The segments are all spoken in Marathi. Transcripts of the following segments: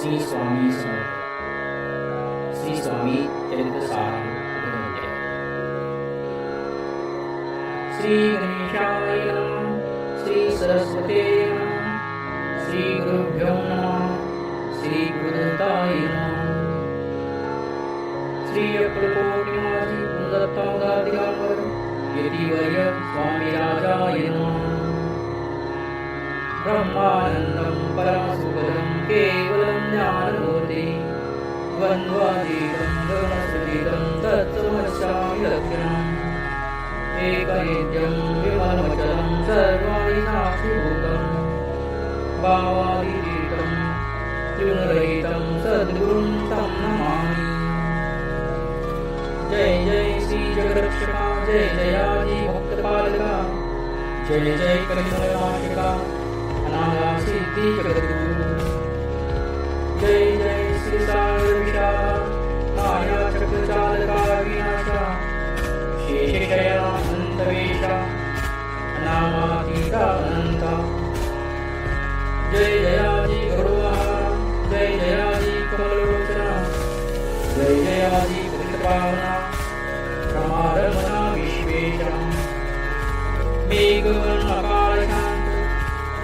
श्री स्वामी समर्थ. श्री स्वामी चरित्र सारांश. श्री गणेशाय नमः. श्री सरस्वते नमः. श्री गुरुभ्यो नमः. श्री गुरुदत्ताय नमः. श्री अक्कलकोट निवासी गुरुदत्ता दिगंबर यतिवर्य स्वामी राजाय नमः. ब्रह्मानन्दं परमसुखदं केवलं ज्ञानमूर्ति द्वन्द्वातीतं गगनसुजितं तत्त्वमस्यामि लक्ष्यम्. एकनित्यं विमलमचलं सर्वाणि साक्षिभूतं भावादितीतं त्रिगुणरहितं सद्गुरुं तं नमामि. जय जय श्री जगरक्षका, जय जयाजी भक्तपालका, जय जय कलियुगनाशिका, अनागा सिद्धि जगद्गुरु. जय जय श्री सागर विशाला, माया चक्रचालका विनाशा, शेषशयना अनंतवेशा, अनामातीता अनंता. जय जयाजी गरुडवाहना, जय जयाजी कमललोचना, जय जयाजी पतितपावना, रमारमणा विश्वेशा. मेघवर्णकालशांत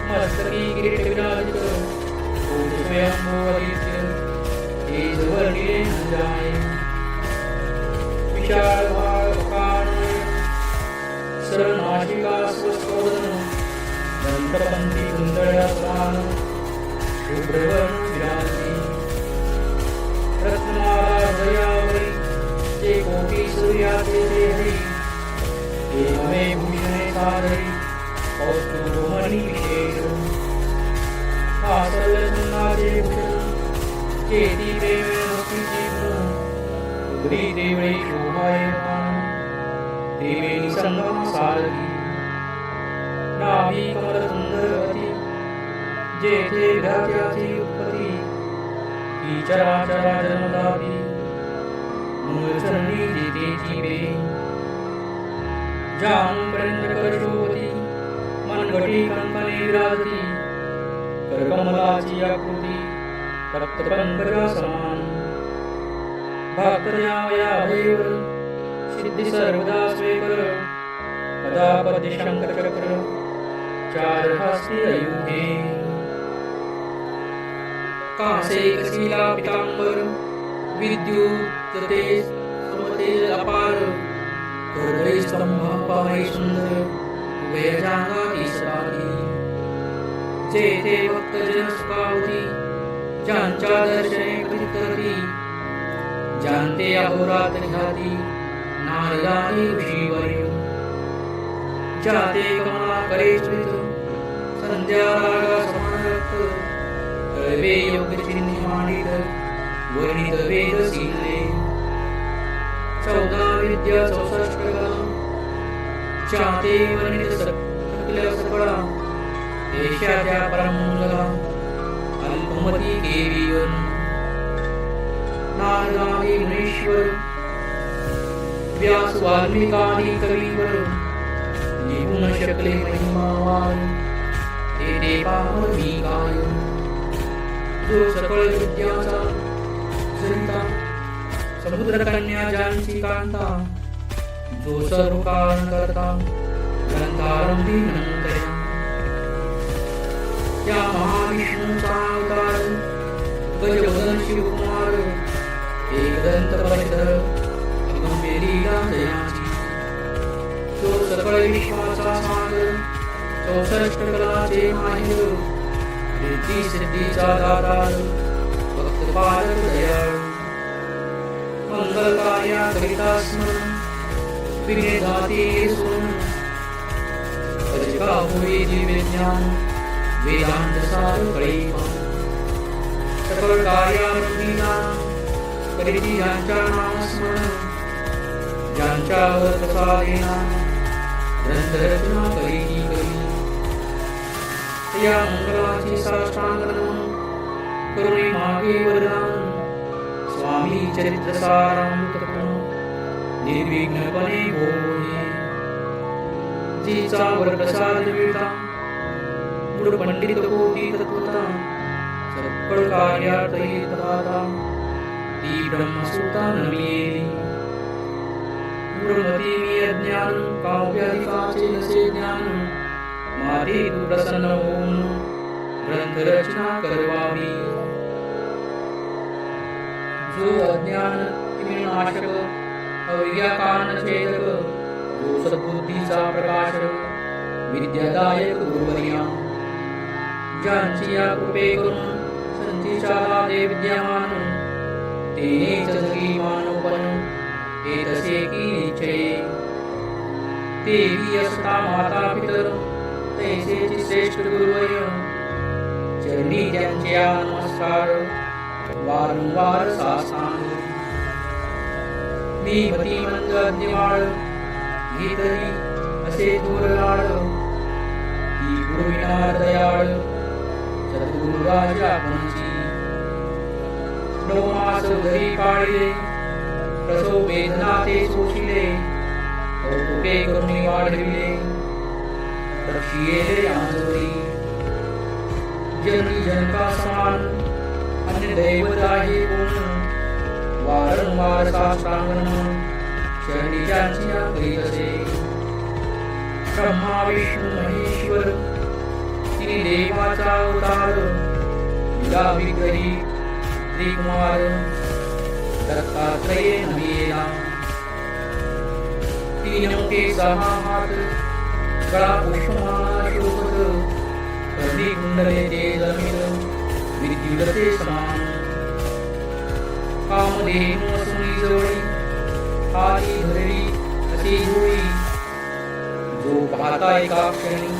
मस्तकी किरीट विराजित, कोट स्वयंभूवदित्य तेजवर्णिले मंजाय. विशाल भावकानय सरनाशिका स्वस्तोदन, दंतपंथी कुंडल्या प्राण शुभ्रवर्ण विराजी. रत्नमाला हृदयावरी जे कोटी सूर्याचे देहरी, देहमे भूषणे सादरी कौस्तुभमणि विशेष. हासलचंदाचे भूषण चेती देवे भक्तीचे गुण, उगरी देवळे शोभायमान देवेनी संगम सारथी. नाभी कमल सुंदरवती जेथे विधात्याची उत्पत्ती, ती चराचरा जन्मदाती मूळचरणी जेतेची बे. जानुपर्यंत करशोवती मनगटी कंकणे विराजती, करकमलाची आकृती रक्तपंकजा समान. भक्तयावया अभयवर सिद्धी सर्वदा स्वेकर, कदा पद्य शंकर चक्र चार हस्ती अयुधे. कासे कशीला पितांबर विद्युत तेज समतेज अपार. हृदय स्तंभापाई सुंदर उभयजांगाती सदाती. जेथे भक्तजन सुखावती ज्यांच्या दर्शने कृती, जानते अहोरात्र ख्याती नारदानी ऋषीवर्य. जाते कमला करे स्मित संध्या रागा समान रक्त, कळवे योग्य चिन्ह मांडित वर्णित वेद सीले. 14 विद्या 64 कला जाते वर्णित सकल सकळा. देशाच्या परमंगला अल्पमती केविवन. नारदादी मुनीश्वर व्यास वाल्मिकादी कवीवर, निपुण शकले महिमावान ते पावन मी काय. जो सकळ विद्याचा सरिता समुद्रकन्या ज्यांची कांता, जो सर्व कारण करता ग्रंथारंभी नंतया. त्या महाविष्णूचा अवतार गजवदन शिवकुमार, एकदंत परिधर अगंभीर लीला जयाची. जो सकळ विश्वाचा सागर 64 कलाचे माहिर, रिद्धी सिद्धीचा दातार भक्तपालक दयाळू. मंगल कार्या करिता स्मरण विघ्ने दाते सोन, पदका होई दिव्य ज्ञान वेदांत सार कळीपा. सकळ कार्यानुविना करीती ज्यांच्या नामस्मरण, ज्यांच्यावर प्रसादेना ग्रंथरचना करीती करी. या मंगलाची साष्टांग नमन करुणी मागे वरदान. स्वामी चरित्र सारामृत निर्विघ्नपणे बोले. जिचा वर प्रसाद मिळता मूळ पंडित कोटी तत्वता सकळ कार्यात येता ती ब्रह्मसूता नमिली मूढमती मी अज्ञान काव्याधिकाचे नसे ज्ञान माते तू प्रसन्न होऊन ग्रंथ रचना करवावी जो अज्ञान नाशक अविद्या कारण छेदक जो सद्बुद्धीचा प्रकाशक विद्यादायक गुरुवर्या ज्यांची या कृपे करून संतीच्या दे विद्यमान तेनेच जगी मानवपण हे तसे की निश्चय देवी असता माता पितर तैसेची श्रेष्ठ गुरुवर्य चरणी त्यांचे नमस्कार वारंवार सासांग मी मती मंद अज्ञाळ गीतरी असे दूरलाड ती गुरुविना दयाळ सद्गुरु राजा पंची 9 मास घरी पाळिले प्रसव वेदना ते सोशिले कौतुके करुणी वाढविले रक्षिले आंजोरी जननी जनका समान अन्य दैवत आहे कोण वारंवार साष्टांगन शरणी ज्यांची करीत असे ब्रह्मा विष्णू महेश्वर तिने देवाचा अवतार विला विग्रही त्रिकुमार दत्तात्रये नमिला तीन मुखे 6 हात गळा पुष्पमाला शोभत कर्णी कुंडले ते जमीन विद्युलते समान कामधेनु असुनी जवळी हाती धरली अशी जुळी जो पाहता एका क्षणी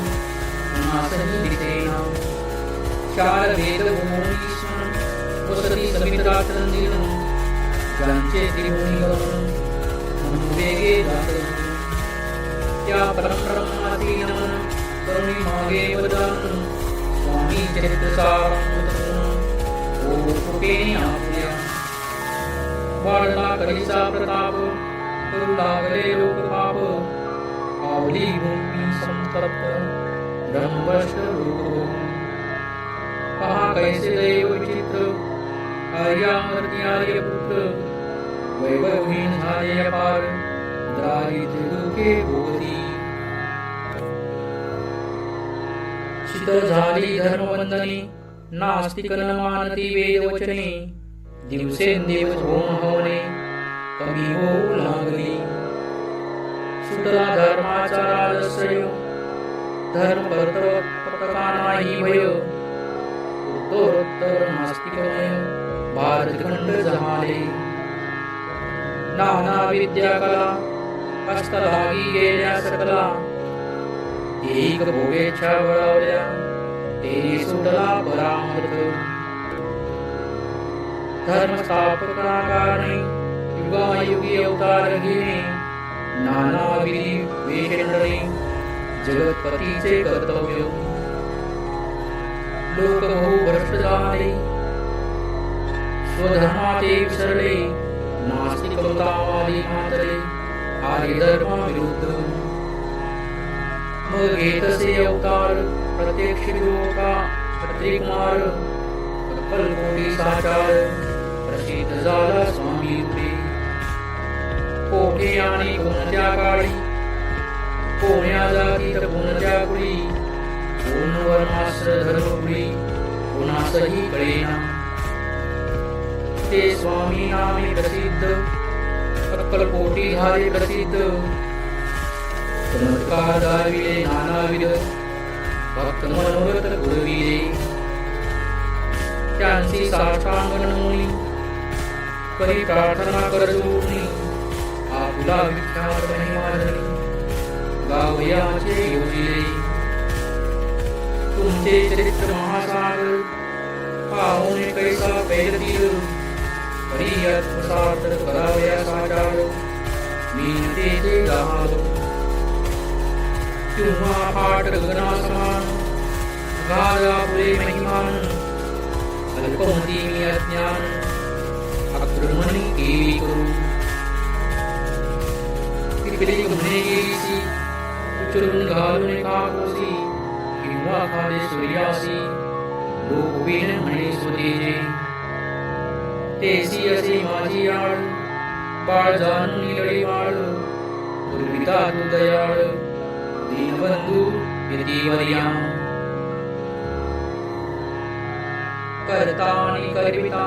नासही दिसेना 4 वेद भूमी वसती समित्राचंदिन ज्यांचे त्रिभुवनी गमन म्हणून वेगे जात त्या परमब्रह्माची नमन करुणी मागे वदन स्वामी चरित्रसारामृत ओ कृपेने आपल्या वाढला करीचा प्रताप करू लागले लोक पाप आवली भूमी संतप्त ब्रह्मष्ट लोक पहा कैसे दैव विचित्र आर्यामर्ती आर्यपुत्र वैभवहीन झाले अपार दारिद्र्य दुखे भोगती शीतल झाली धर्मवंदनी नास्तिक न मानती वेदवचने दिवसेंदिवस होम होणे कमी होऊ लागली सुतला धर्माचा राजश्रय धर्म कर्तव्य नाही भय उत्तरोत्तर नास्तिकमय भारतखंड झाले नाना विद्या कला हस्तलागी गेल्या सकला एक भोगेच्छा वळवल्या तेने सुटला परामर्थ धर्मस्थापकाकारणे युगायुगी अवतार घेणे नाना विधी वेषणे जगतपतीचे कर्तव्य लोक बहु भ्रष्ट झाले स्वधर्माचे विसरले नास्तिकतावादी मातले आर्य धर्माविरुद्ध मग घेतसे अवतार प्रत्यक्ष लोका त्रिकुमार कल्पकोटी साचार प्रसिद्ध झाला स्वामी रूपे कोठे आणि कोणत्या काळी कोण्या जातीत कोणत्या कुळी कोण वर्णाश्र धर्मकुळी कोणासही कळेना ते स्वामी नामे प्रसिद्ध अक्कलकोटी झाले प्रसिद्ध चमत्कार दाविले नानाविध भक्त मनोरथ पुरविले त्यांची साष्टांग नमूनी करी प्रार्थना करजोनी आपुला विख्यात महिमाधनी गावयाचे योजिले तुमचे चरित्र महासागर पाहुणे कैसा पैरतील करी आत्मसात करावया साचार मीनतेचे गालो तुम्हा पाठ गगना समान गाला पुरे महिमान अल्पमती मी अज्ञान आक्रमणी केली करू किती गुन्हे गेलीसी उचलून घालून काकोसी किंवा खाले सूर्यासी रूपविण म्हणे स्वतेजे तेसी असे माझी आळ बाळ जाणून निळी वाळ पूर्विता तू दयाळ दीनबंधू यतीवर्या करता आणि करविता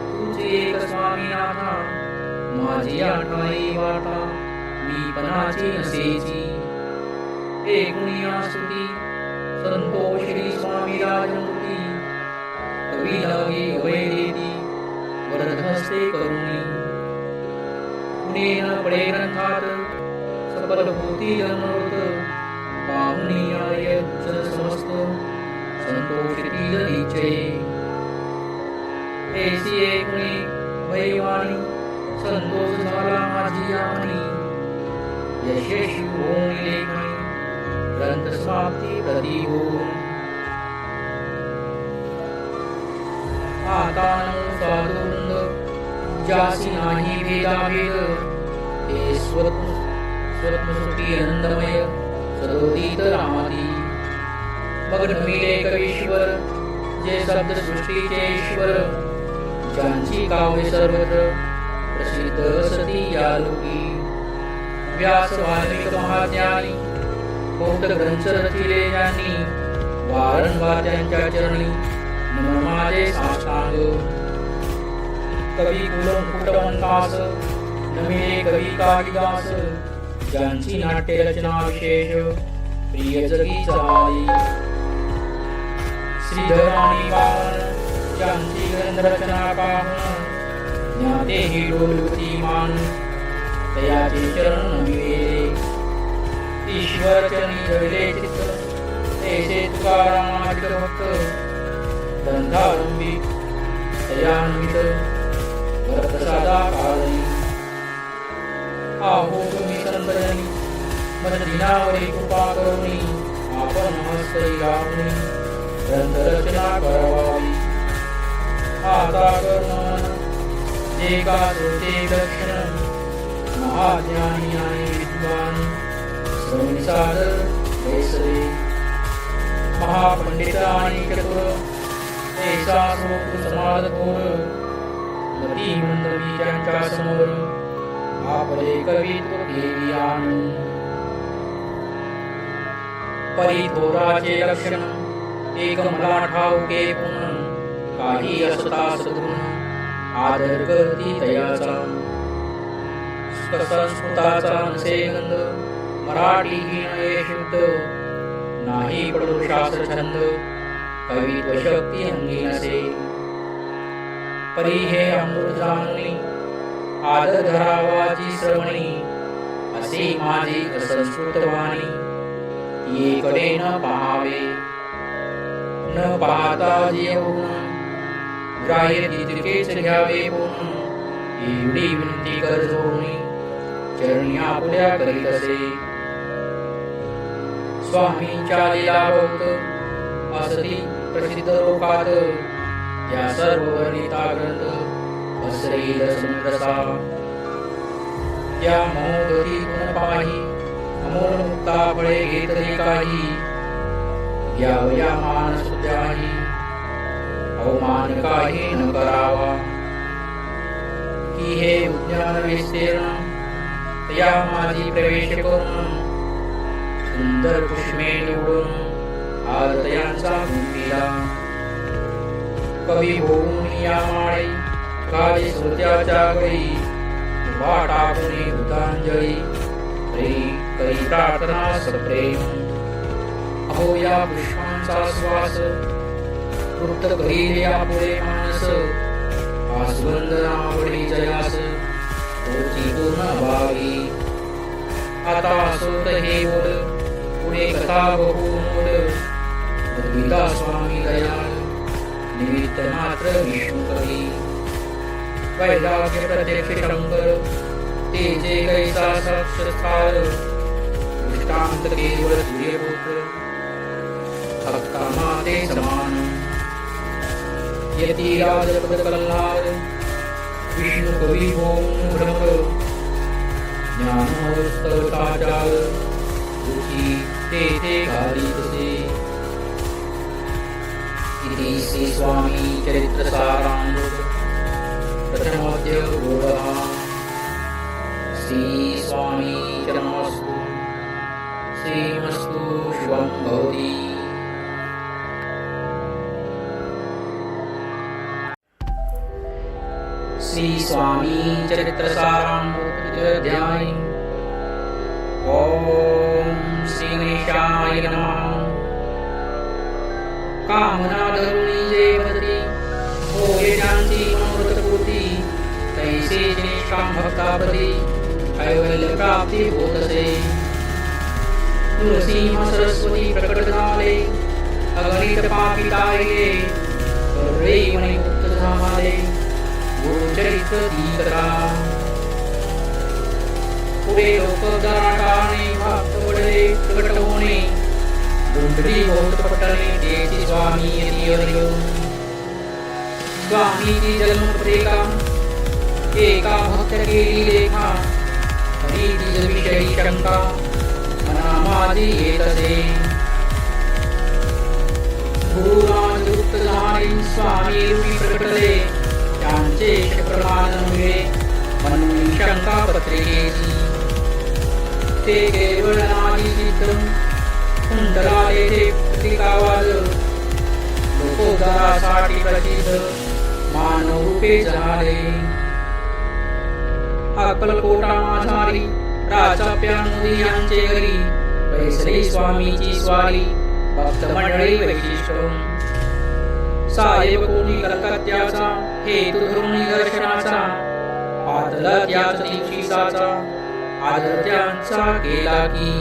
तुझे एक स्वामीनाथा माझी आठाई वाटा मी पणाची नसेची एकूणी स्तुती संतोष श्री स्वामी राजमूर्ती कवी लागे अभय देती वरदहस्ते करुणी पुणे न पडे ग्रंथात सकल होती अमृत पाहुणी आर्य जन समस्त संतोषिती निश्चये ऐसी एकूणी भैवाणी संतोष झाला माझी आमनी यशस्वी होऊन लेखणी ग्रंथ समाप्ती प्रती होऊन आता नमो साधुवृंद ज्यासी नाही भेदाभेद ते स्वत्मसुखी आनंदमय सदोदित रामादी मग्न मिले कवीश्वर जे शब्द सृष्टीचे ईश्वर ज्यांची काव्य सर्वत्र प्रसिद्ध सती या लोकी व्यास वाल्मिक महाज्ञानी बहुत ग्रंथ रचिले ज्यांनी वारंवार त्यांच्या चरणी नमन माझे साष्टांग कवी कुलमुकुटवंतास नमिले कवी कालिदास ज्यांची नाट्य रचना विशेष प्रिय जगी चाली श्रीधर आणि वामन ज्यांची ग्रंथरचना पाहून ज्ञाते ही डोलवती मान तयाचे चरण नमिले ईश्वर चरणी जळले चित्त तेचे तुकारामाचे भक्त ग्रंथारंभी तयान्वित वरप्रसादा काळी आहो तुम्ही संतजनी मन दिनावरी कृपा करुणी आपण हस्तरी लावणी ग्रंथरचना करावी आता करुण जे का ते दक्षिण महाज्ञानी आणि विद्वान श्रवणी सादर वैसरे महापंडित आणि चतुर ऐसा श्रोत्र समाज थोर मती मंदवी त्यांच्या समोर आपले कवित्व देवी आणून परिथोराचे लक्षण एक मला ठाऊके पुन काही असता सद्गुण आदर करती तयाचा संस्कृताचा नसे गंध मराठी हीन शुद्ध नाही पडो शास्त्र छंद कवित्व शक्ती अंगी नसे परी हे अमृत जाणुनी आदर धरावाची श्रवणी असे माझी असंस्कृत वाणी येकडे न पाहावे न पाहता जेवून ग्राह्य तितकेच घ्यावे कोण एवढी विनंती कर जोडणी चरणी आपल्या करीत असे स्वामींच्या लीला बहुत असती प्रसिद्ध लोकात या सर्व वर्णिता ग्रंथ असलेल समुद्रसा त्या मोहगतीतून पाही अमोल मुक्ता फळे घेतले काही घ्यावया मान सुद्याही अवमान काही न करावा की हे उद्यान विस्तीर्ण या माझी प्रवेश करून सुंदर पुष्पे निवडून आरतयांचा गुंफिला कवी होऊन या माळी काळी श्रोत्याच्या गळी उभा टाकून बुद्धांजळी करी प्रार्थना सप्रेम अहो या पुष्पांचा श्वास तृप्त करील या पुढे मानस आस्वंदनावडी जयास होती पूर्ण भावी आता असोत हे ओढ पुढे कथा बहु मोड गीता स्वामी दयाळ निमित्त मात्र विष्णू कवी वैराग्य प्रत्यक्ष शंकर तेजे कैसा साक्षात्कार दृष्टांत केवळ सूर्यपुत्र हक्का माते समान यती राजपद कल्हार विष्णू कवी होऊन भ्रमर ज्ञानमस्तकाचार रुची ते घालीतसे इति श्री स्वामी चरित्र सारामृत प्रथमोऽध्याय गौरवः। श्री स्वामी चरणमस्तु। श्रीमस्तु शुभं भवति। श्री स्वामी चरित्र सारामृत अध्याय। ओम श्री गणेशाय नमः। कामना धरुणी जे भजती होय ज्यांची मनोरथपूर्ती तैसे निष्काम भक्तापदी कैवल्य प्राप्ती होतसे। नृसिंह सरस्वती प्रकट झाले अगणित पापी ताईले सर्वे मुक्त झाले गुरुचरित दीकरा। पुढे लोकदाराने भक्त वडले प्रकट होणे गुंडली होत पटणे तेची स्वामी यती हरिओ। स्वामीची जन्मप्रतिका एका भक्त केली लेखा हरी तिज विषयी शंका मना माझी येतसे। गुरुराज गुप्त झाले स्वामी रूपी प्रकटले त्यांचे प्रमाण मिळे म्हणून शंका पत्रिकेची ते केवळ नादी सिद्ध कुंडलाले ते प्रतिकावाद लोकोद्धारासाठी प्रसिद्ध मानव रूपे झाले। अक्कलकोटा माझारी राजाप्या मोदी यांचे घरी पैसरी स्वामीची स्वारी भक्त मंडळी वैशिष्ट्य। साहेब कोणी कलकत्त्याचा हेतू धरून दर्शनाचा पातला त्याच दीक्षिताचा आदर त्यांचा केला की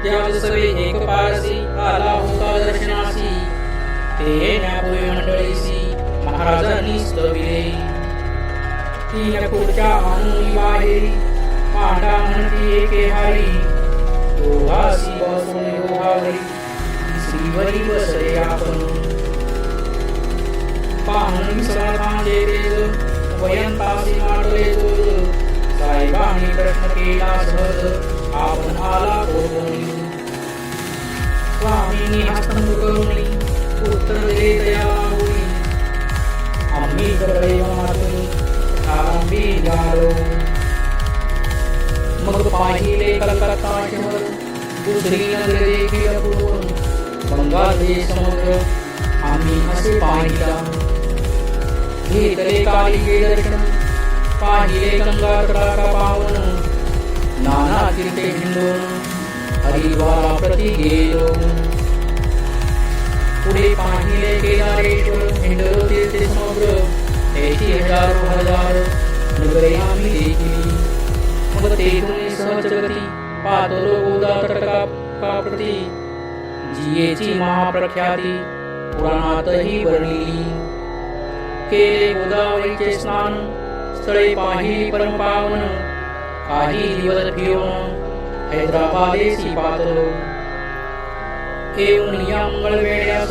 त्याच सवे एक पारसी आला होता दर्शनासी ते न्यापुरी मंडळीसी महाराजांनी स्तविले। तीन पुढच्या आणून बाहेरी पांडा म्हणती एके हारी दोहासी बसून दोहावरी श्रीवरी बसले आपण। पाहून समाधान देतेज वयंतासी माटले जोर साहेबांनी प्रश्न केला सहज आपण आला कोणी। स्वामींनी हस्तमुख करुणी उत्तर दिले दयाला होई आम्ही करडे मातुनी आरंभी झालो। मग पाहिले कलकत्ता शहर दुसरी नगर देखील पूर्ण बंगाल देश समुद्र आम्ही असे पाहिला। घेतले कालिके दर्शन पाहिले गंगा तडाखा पावन नाना तीर्थे हिंडून हरिद्वारा प्रति गेलो। पुढे पाहिले केदारेश्वर हिंडलो तीर्थे समुद्र तेथी हजारो हजार नगरे आम्ही देखिली। मग तेथून सहज गती पातलो गोदा तटका प्रति जियेची महाप्रख्याती पुराणातही वर्णिली। केले गोदावरीचे स्नान स्थळे पाहिली परमपावन काही दिवस फिरून हैदराबादेसी पातलो। येऊन या मंगळवेळ्यास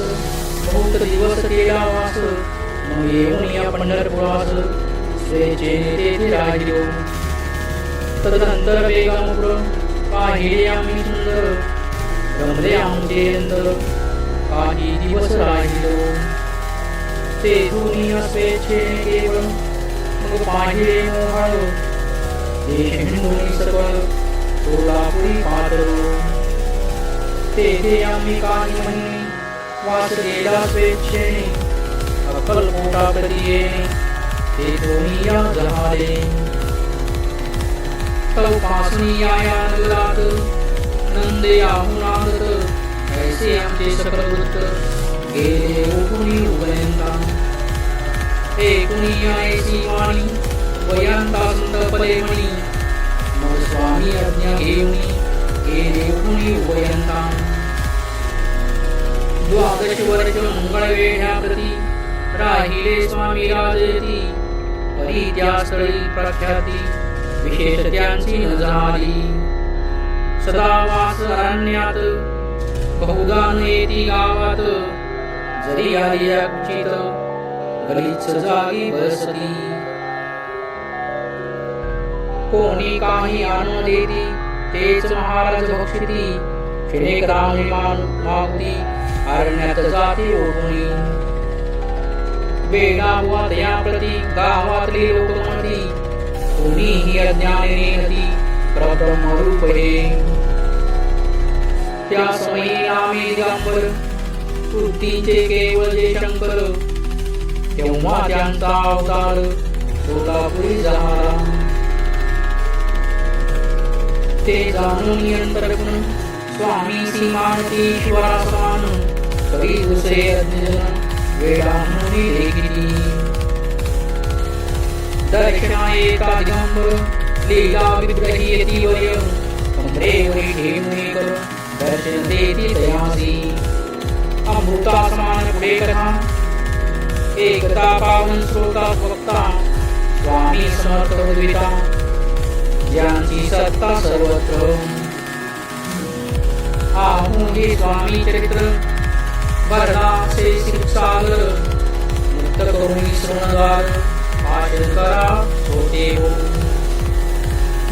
बहुत दिवस केला वास मग येऊन या पंढरपुरास स्वेच्छेने तेथे राहिलो। तदनंतर बेगामुपुर पाहिले आम्ही सुंदर रमले आमचे अंतर काही दिवस राहिलो। तेथून या स्वेच्छेने केवळ मग पाहिले मोहाळ देश हिंडून सकळ सोलापुरी पातळो। तेथे आम्ही काही महिने वास केला स्वेच्छेने अक्कलकोटा प्रति येणे तेथून या झाले। तवपासून या नगरात नंदे आहुनादत ऐसे आमचे सकल वृत्त गेले उठून उभयंता। एकूणी ऐसी वाणी वयंता संतपले म्हणी मग स्वामी आज्ञा घेऊनी गेले उठून उभयंता। द्वादश वर्ष मंगळवेढ्या प्रति राहिले स्वामी राजयती परी त्या स्थळी प्रख्याती विशेष त्यांची न झाली। सदा वास अरण्यात बहुधा न येती गावात जरी आली कुचित गलीच जागी बसती। कोणी काही आणून देती तेच महाराज भक्षिती क्षणेकदा मागुती अरण्यात जाती ओढुनी वेडा हुआ तया प्रती गावातली लोक म्हणती कोणीही अज्ञाने नेहती परब्रह्मरूप हे त्या समयी नामे दिगंबर वृत्तीचे केवळ जे शंकर तेव्हा त्यांचा अवतार सोलापुरी झाला ते जाणून अंतर्गुण स्वामी सीमानती ईश्वरासमान करी दुसरे अज्ञजन वेडा म्हणून देखिली दर्शना एका दिगंबर लीला विग्रही येती वय कमरेवरी ठेवणे कर दर्शन देती तयासी अमृता समान पुढे कथा एकता पावन श्रोता वक्ता स्वामी समर्थ उद्विता ज्यांची सत्ता सर्वत्र आहू हे स्वामी चरित्र भरला से शिवसागर मुक्त करुणी श्रवणद्वार भाषण करा होते हो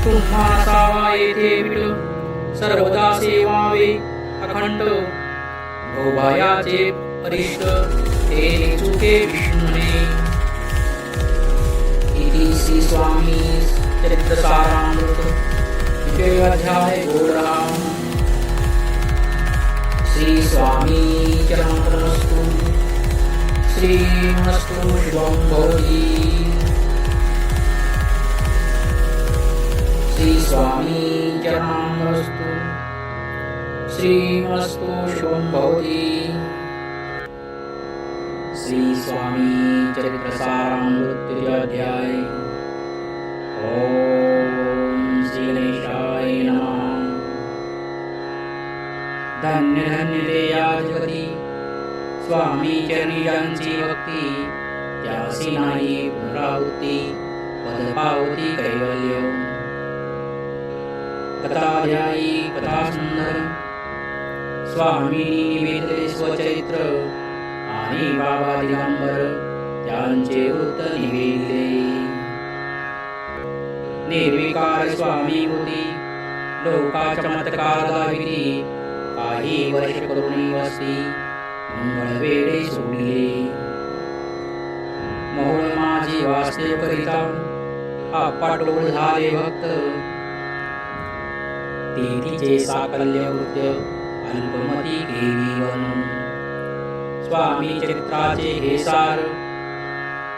तुम्हा सावा येथे विठ सर्वदा सेवावे अखंड भोभायाचे परिष्ट ते चुके विष्णुने इति श्री स्वामी चरित्र सारामृत द्वितीय अध्याय गोराम श्री स्वामी चरणमस्तु श्रीमस्तु शुभं भवति श्री स्वामी चरणमस्तु श्रीमस्तु शुभं भवति श्री स्वामी चरित्र सारामृत तृतीय अध्याय ओम श्री गणेशाय नमः धन्य धन्य ते या जगती स्वामी चरणी ज्यांची भक्ती त्यासी नाही पुनरावृत्ती पद पावती कैवल्य कथाध्यायी कथा सुंदर स्वामी निवेदले स्वचरित्र आणि बाबा दिगंबर त्यांचे वृत्त निवेदिले निर्विकार स्वामी होती लोका चमत्कार दाविली काही वर्ष करुणी वस्ती मंगळ वेळे सोडले मोहळ माझी वास्तव करिता हा पाटोळ झाले भक्त तिचे साकल्य वृत्य अल्पमती केली वन स्वामी चरित्राचे हे सार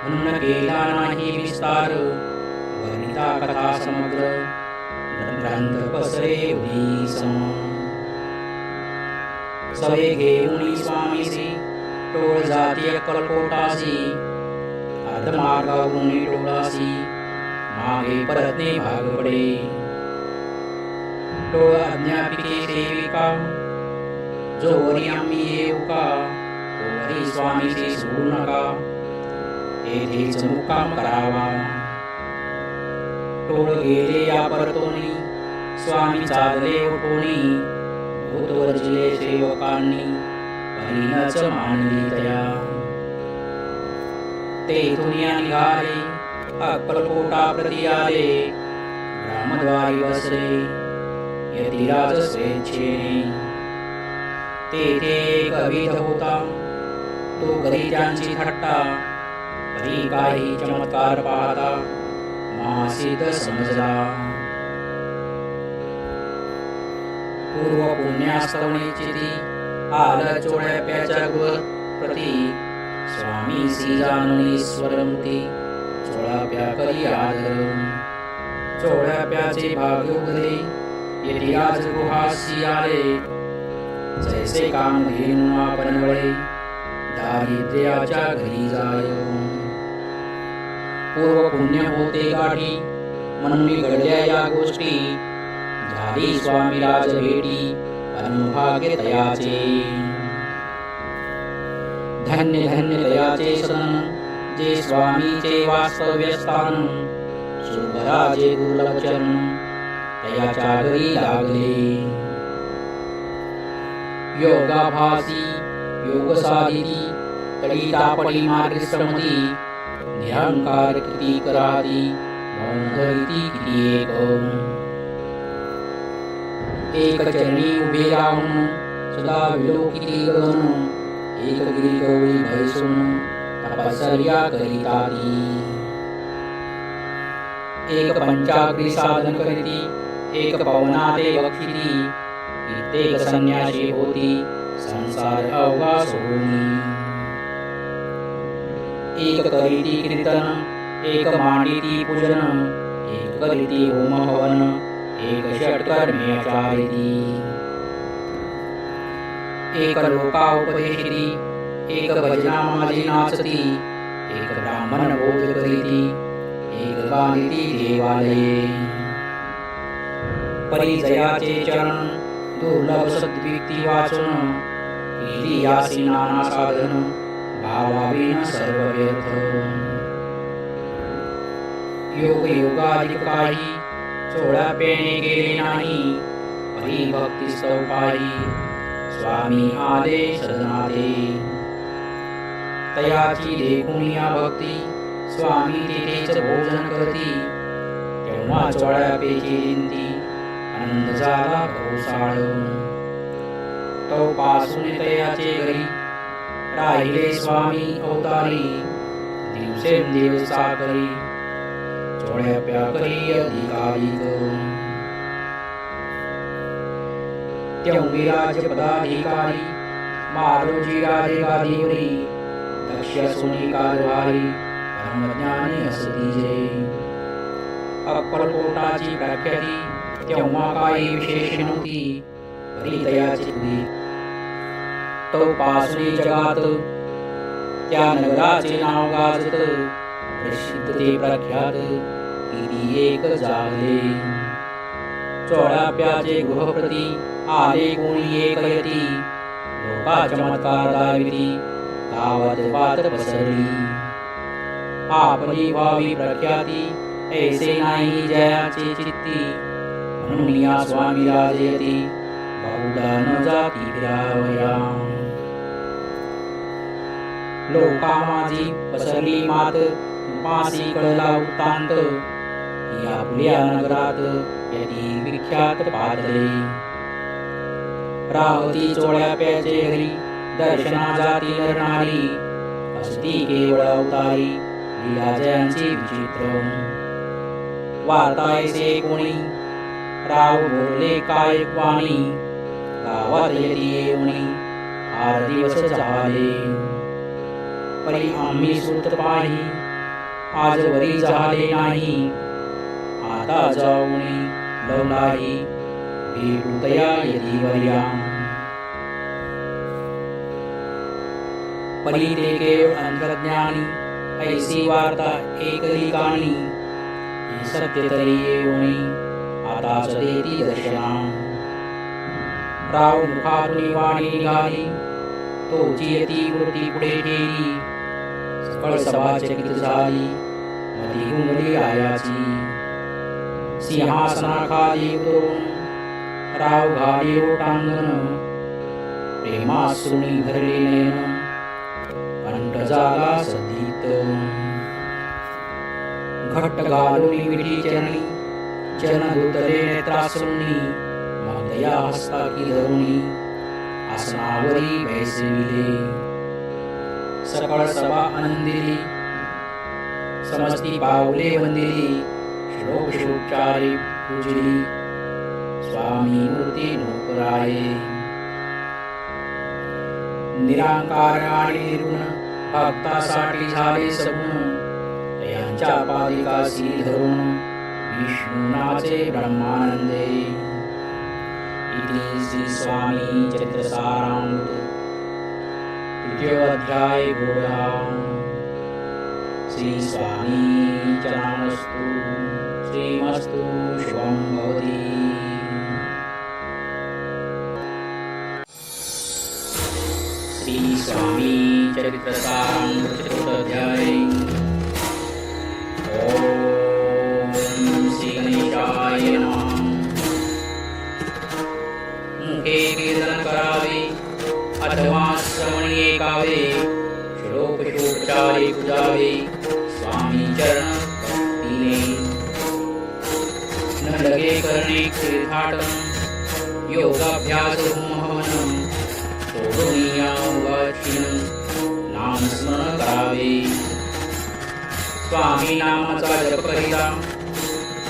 म्हणून केला नाही विस्तार वर्णिता कथा समग्र ग्रंथ पसरे उदी सम सवे घेऊनी स्वामीसी टोळ जाती अक्कलकोटासी अर्धमार्गावरून टोळासी मागे परतणे भाग पडे टोळ अज्ञापिके सेविका जोवरी आम्ही येऊ का तोवरी स्वामीशी सोडू नका येथेच मुक्काम करावा टोळ गेले या परतोनी स्वामी चालले उठोनी भूतवर्जिले सेवकांनी परीनच मानली तया तेथून या निघाले अक्कलकोटा प्रति आले ग्रामद्वारी बसले यतिराज स्वेच्छेने तेथे एक विध होता तो घरी त्यांची थट्टा परी काही चमत्कार पाहता मासिद समजला पूर्व पुण्यास्तवणीची ती आल चोळ्याप्याच्या गृह प्रती स्वामी श्री जाणून स्वरमुती चोळाप्या करी आदर चोळ्याप्याचे भाग्य उघडले येथे आज गृहासी आले जैसे काम घेऊन आपण वळे दारिद्र्याच्या घरी जाय पूर्व पुण्य होते गाठी म्हणून घडल्या या गोष्टी झाली स्वामी राज भेटी अनुभाग्य तयाचे धन्य धन्य तयाचे सदन जे स्वामीचे वास्तव्य स्थान शुभराजे दुर्लभ चरण तयाच्या घरी लागले योगाभासी योग साधिती तडी तापडी मार्ग श्रमती निरंकार किती कराती मौन धरिती किती एक एक चरणी उभे राहून सदा विलोकिती गगन, एक गिरी गवळी भैसून तपश्चर्या करिता ती. एक पंचाग्री साधन करीती, एक पवनाते बक्षिती, कित्येक संन्यासी होती संसार अवघा सोडून. एक करीती कीर्तन, एक मांडिती पूजन, एक करीती होम हवन, एक षट्कर्मे आचरिती. एक लोका उपदेशिती, एक भजना माझी नाचती, एक ब्राह्मण भोज करीती, एक बांधिती देवालये. परिचयाचे चरण दुर्लभ सद्व्यक्ती वाचून, केली यासी नाना साधन, भावाविन सर्व व्यर्थ. योग योगाधिक काही सोळा पेणे गेले नाही, परिभक्ती स्तव पायी स्वामी आले सदनाते. तयाची देखून या भक्ती स्वामी तेथेच भोजन करती, तेव्हा सोळा पेची जिंती आनंद झाला बहुसाळ. तो पासून तयाचे घरी राहिले स्वामी अवतारी, दिवसेंदिवस साकरी चोळ्या प्याकरी अधिकाधिक. तेव्हा राज्य पदाधिकारी मारोजी राजे गादीवरी, दक्ष सोनी कारभारी परमज्ञानी असती जे. अक्कलकोटाची प्रख्याती तेव्हा काही विशेष नव्हती, परितयाची तुरी तो पासून जगात त्या नगराचे नाव गाजत, प्रसिद्ध ते प्रख्यात किती एक जागले. चोळाप्याचे गृहप्रती आले कोणी एक यती, लोका चमत्कार दाविती गावात बात पसरली. आपली व्हावी प्रख्याती ऐसे नाही जयाचे चित्ती, म्हणून या स्वामी राजयती बहुधा न जाती फिरावया. लोका माझी पसरली मात, पासी कळला वृत्तांत, या फुल्या नगरात यती विख्यात पातळे. राहती चोळ्या प्याचे हरी, दर्शना जाती नरनारी, असती केवळ अवतारी लीला जयांची विचित्र. वार्तायसे कोणी राव बोलले काय वाणी, गावात येती येऊनी 8 दिवस झाले. परी आम्ही सुत पाही आजवरी झाले नाही, आता जाऊनी लवलाही भेटू तया यदीवर्या. परी ते केव अंतर्ज्ञानी ऐसी वार्ता एक ठिकाणी, हे सत्य तरी येऊनी आताच देती दर्शना. राव मुखातून वाणी निघाली, तोची यती वृत्ती पुढे ठेली, सकळ सभा चकित झाली मधी गुंगली आयाची. सिंहासनाखाली उतरून राव घाली ओटांगण, प्रेमाश्रुनी भरले नयन कंठ जागा सदीत. घट्ट घालून विठी चरणी जन धुतले नेत्राश्रूंनी, मग दया हस्ताकी धरुणी आसनावरी बैसविले. सकळ सभा आनंदिली, समस्ती पावले वंदिली, श्लोकोच्चारे पूजली स्वामी मूर्ती नोकराये. निरांकार आणि निर्गुण भक्तासाठी झाले सगुण, यांच्या पादिकासी धरून विष्णूनाचे ब्रह्मानंदे. इति श्री स्वामी चरित्रसारामृत 3 अध्याय गोडा. श्री स्वामी चरणामस्तु. श्रीमस्तु शुभं भवति. श्री स्वामी चरित्रसारामृत 4 अध्याय. ओम श्री गणेशाय नमः. मुखे कीर्तन करावे अथवा श्रवणी ऐकावे, श्लोकोच्चारे पूजावे स्वामी चरण भक्तीने. न लगे करणे तीर्थाटन, योगाभ्यास होमहवन सोडून या उदासीन नामस्मरण करावे. स्वामी नामाचा जप करिता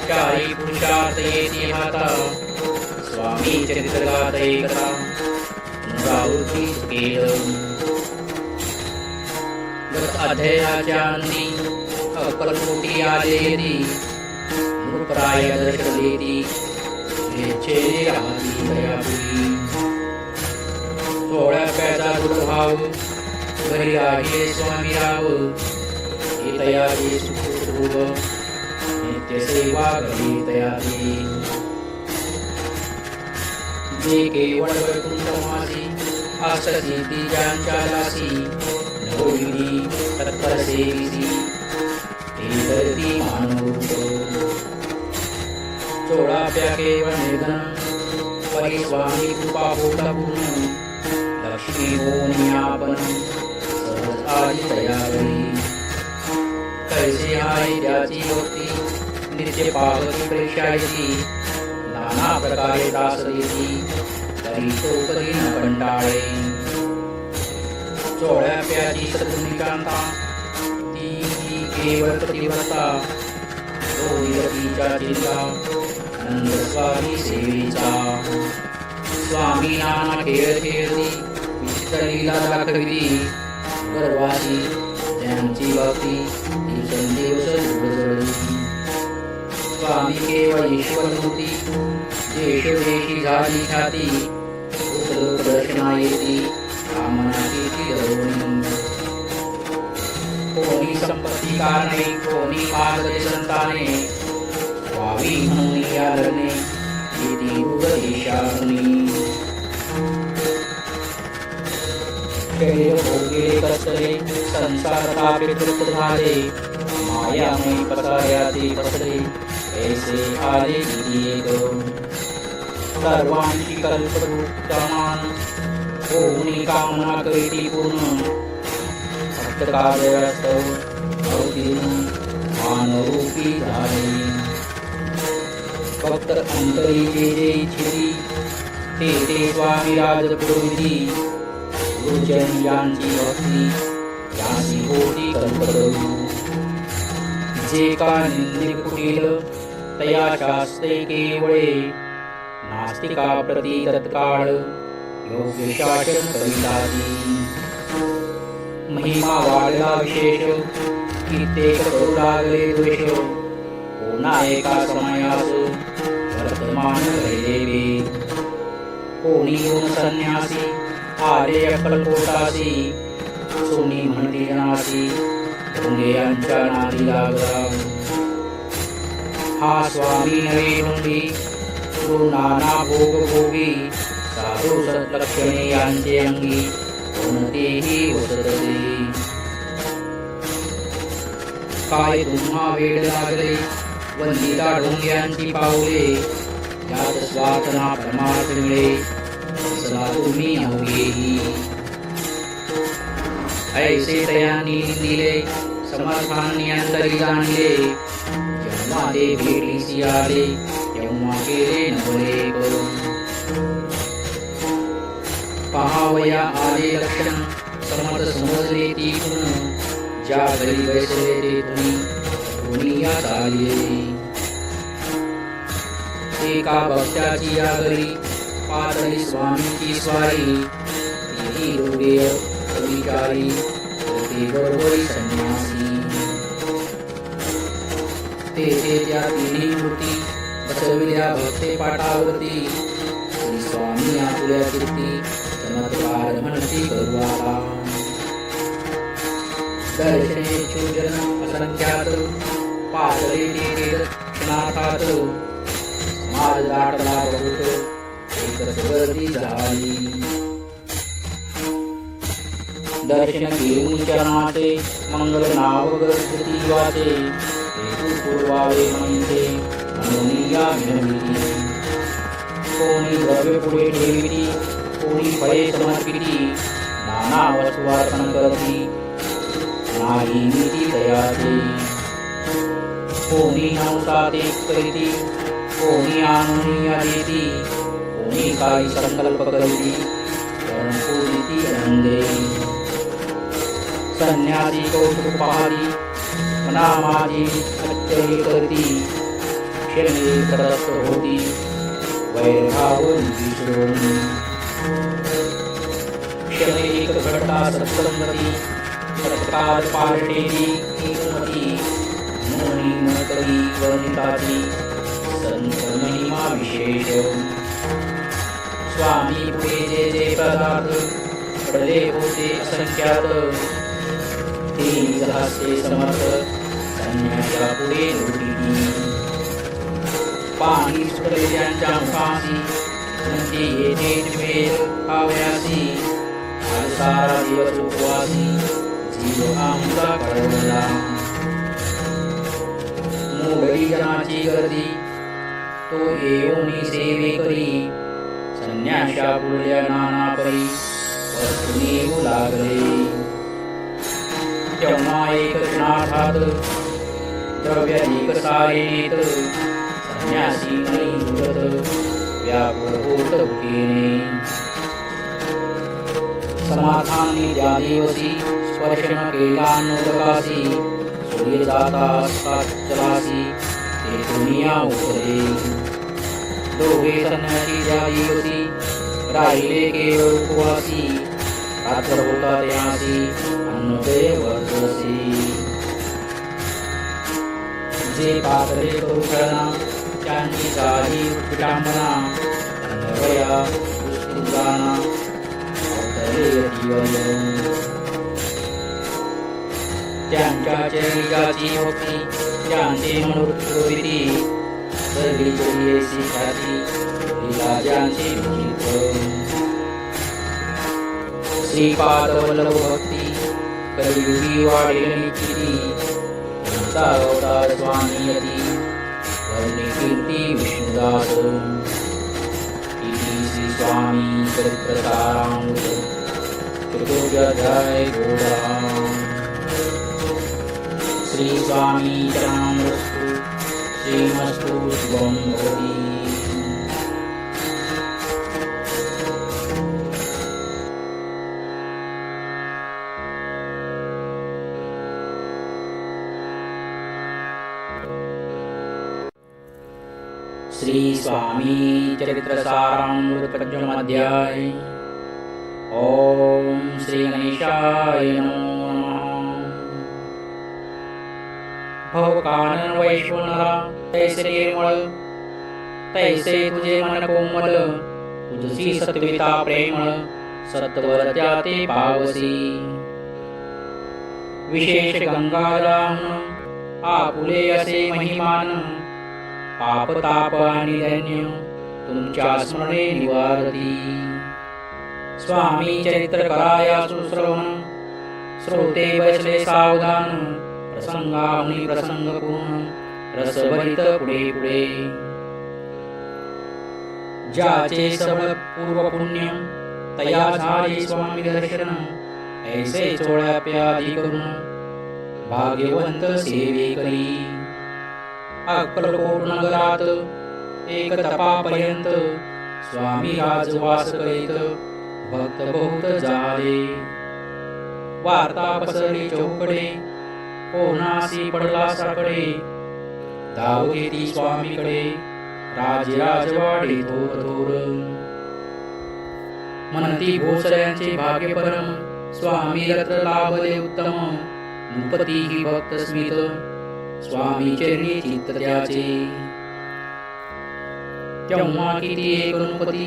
चारी पुरुषार्थ येती हाता. स्वामी चरित्र गात एकदा पुनरावृत्ती केलं. गत अध्यायाच्या अंती अक्कलकोटी आलेली नृपराय दर्शन देती येच्छे राहती दयापुरी. सोळ्या प्याचा दुर्भाव घरी आहे स्वामी राव. तयारी सुखरूप नित्य सेवा घरी तयारी. जे केवळ वैकुंठवासी असती ती ज्यांच्या दासी नवविधी तत्पर सेविसी ते धरती मानवरूप. चोळाप्या केवळ निर्धन परी स्वामी कृपा पोटा पूर्ण. लक्ष्मी होऊन आपण सहज आली तयारी. कैसे आहे त्याची भक्ती नित्य पावती प्रेषायची. नाना प्रकारे दास देती तरी तो कधी न कंटाळे. चोळ्या प्याची सद्गुणिकांता ती केवळ प्रतिव्रता. तो निरतीच्या चिंता नंद स्वामी सेवेचा. स्वामी नाना खेळ खेळती विचित्र लीला दाखविली. गर्वाची त्यांची भक्ती दिवसेंदिवस जळजळली. स्वामी केवळ ईश्वर मूर्ती देशोदेशी झाली ख्याती. दर्शना येती कामनाची ती धरुणी. कोणी संपत्ती कारणे कोणी मागले संताने. व्हावी म्हणून या लग्ने येती उपदेशाग्नी. शरीर भोगले कसले संसार तापे तृप्त झाले. मायामय पसाऱ्याचे पसरे ऐसे आले किती एक. सर्वांची कल्परूप समान होऊन कामना करीती पूर्ण. फक्त कार्यस्तव अवतीर्ण मानरूपी झाले. फक्त अंतरी जे जे इच्छिती ते स्वामी राज पुरविती. गुरुजन यांची भक्ती यांची होती कल्पतरू. जे का निंदिक कुटील तया शास्त्रे केवळे. नास्तिका प्रती तत्काळ योग्य शासन करिताती. महिमा वाढला विशेष कित्येक करू लागले द्वेष. पुन्हा एका समयास वर्तमान घडलेले. कोणी गुण संन्यासी आले अक्कलकोटासी. सोनी म्हणती जनासी ढोंगेयांच्या नादी लागला. हा स्वामी नवे ढोंगी तो नाना भोग भोगी. साधू सत्लक्षणे यांचे अंगी कोणतेही वसतते. काय तुम्हा वेळ लागले वंदिता ढोंग्यांची पावले. यात स्वार्थना परमार्थ मिळे सदा तुम्ही अवघेही. ऐसे तयांनी दिले समर्थांनी अंतरी जाणले. जेव्हा ते भेटीसी आले तेव्हा केले नवले करून. पहावया आले लक्षण समर्थ समजले ती गुण. ज्या घरी बैसले ते तुम्ही या चालले. एका भक्त्याची या घरी पातळी स्वामीची स्वारी. तिही रोगे विचारी होते बरोबरी संन्यासी. तेथे त्या तिन्ही मूर्ती बसविल्या भक्ते पाठावरती. श्री स्वामी आपल्या कीर्ती चमत्कार म्हणती करू आता. दर्शने चूजन असंख्यात पातळी क्षणार्थात. समाज दाटला बहुत एकच गर्दी झाली. दर्शन घेऊन चरणाचे मंगल नाव गर्दी वाचे. हेतू पूर्वावे म्हणते म्हणून या विनविती. कोणी द्रव्य पुढे ठेविती कोणी फळे समर्पिती. नाना वस्तू अर्पण करती नाही नीती तयाची. कोणी नवसात एक करीती कोणी आणून या देती. कोणी काही संकल्प करीती पूजिती आनंदे संन्यासी कौतुक पाहती मना माझी सच्चरी करती क्षणे तरस्त होती वैरभावन विसरून क्षणे एक घटता सत्संगती सत्काल पालटेली एकमती मोनी न करी वर्णिताची संत महिमा विशेष स्वामी पुढे जे जे पदार्थ पडले होते असंख्यात ते हास्य समर्थ संन्यासा पुढे लुटिली पाणी सुटले त्यांच्या मुखासी म्हणजे येते भेद खावयासी आज सारा दिवस उपवासी जीव आमचा कळवला मोगली जनाची गर्दी तो येऊनी सेवे करी संन्याशा पुढल्या नाना परी वस्तू नेऊ लागले तेव्हा एक नाथात द्रव्याधिक सारे नेत संन्यासी मनी मुरत व्याकुळ होत भुकेने समाधानी त्या दिवसी स्पर्शन केला नोदकासी सूर्य जाता चलासी ते दुनिया उठले दोघे संन्यासी त्या दिवसी राहिले केवळ उपवासी रात्र होता त्यासी अन्नोदय वर्तसी जे पातळे करू करना त्यांची जाही विटांबना अन्नवया पुष्टिजाना अवतरे जीवन त्यांच्या चरिताची भक्ती त्यांचे मनोवृत्ती सर्वी चरियेसी ख्याती लीला ज्यांची श्रीपाद वल्लभ भक्ती कलियुगी वाढेल निश्चिती त्यांचा अवतार स्वामी यती वर्णी कीर्ती विष्णुदास इति श्री स्वामी चरित्र सारांश चतुर्थ्याध्याय गोरा श्री स्वामी चरणामृतु श्रीमस्तु शुभं भवति श्री स्वामी चरित्र सारामृत पंचम अध्याय ओम श्री गणेशाय नमो नमः भवकानन वैश्वनरा तैसे निर्मळ तैसे तुझे मन कोमल तुझसी सत्विता प्रेमळ सत्वर त्या ते पावसी विशेष गंगाराहून आपुले असे महिमान पाप ताप आणि दैन्य तुमच्या स्मरणे निवारती स्वामी चरित्र कराया सुश्रवण श्रोते बसले सावधान प्रसंगाहुनी प्रसंग पूर्ण रसभरित पुढे पुढे ज्याचे सबळ पूर्व पुण्य तया झाले स्वामी दर्शन ऐसे चोळ्याप्यादी करून भाग्यवंत सेवे करी अक्कलकोट नगरात एक तपापर्यंत स्वामी राजवास करीत भक्त बहुत झाले वार्ता पसरली चौकडे कोणासी पडला साकडे धाव घेती स्वामीकडे राजवाडे थोर थोर म्हणती भोसऱ्यांचे भाग्य परम स्वामी रत्र लाभले उत्तम नृपती ही भक्त स्मित स्वामी चरणी चित्त त्याचे तेव्हा किती एक नृपती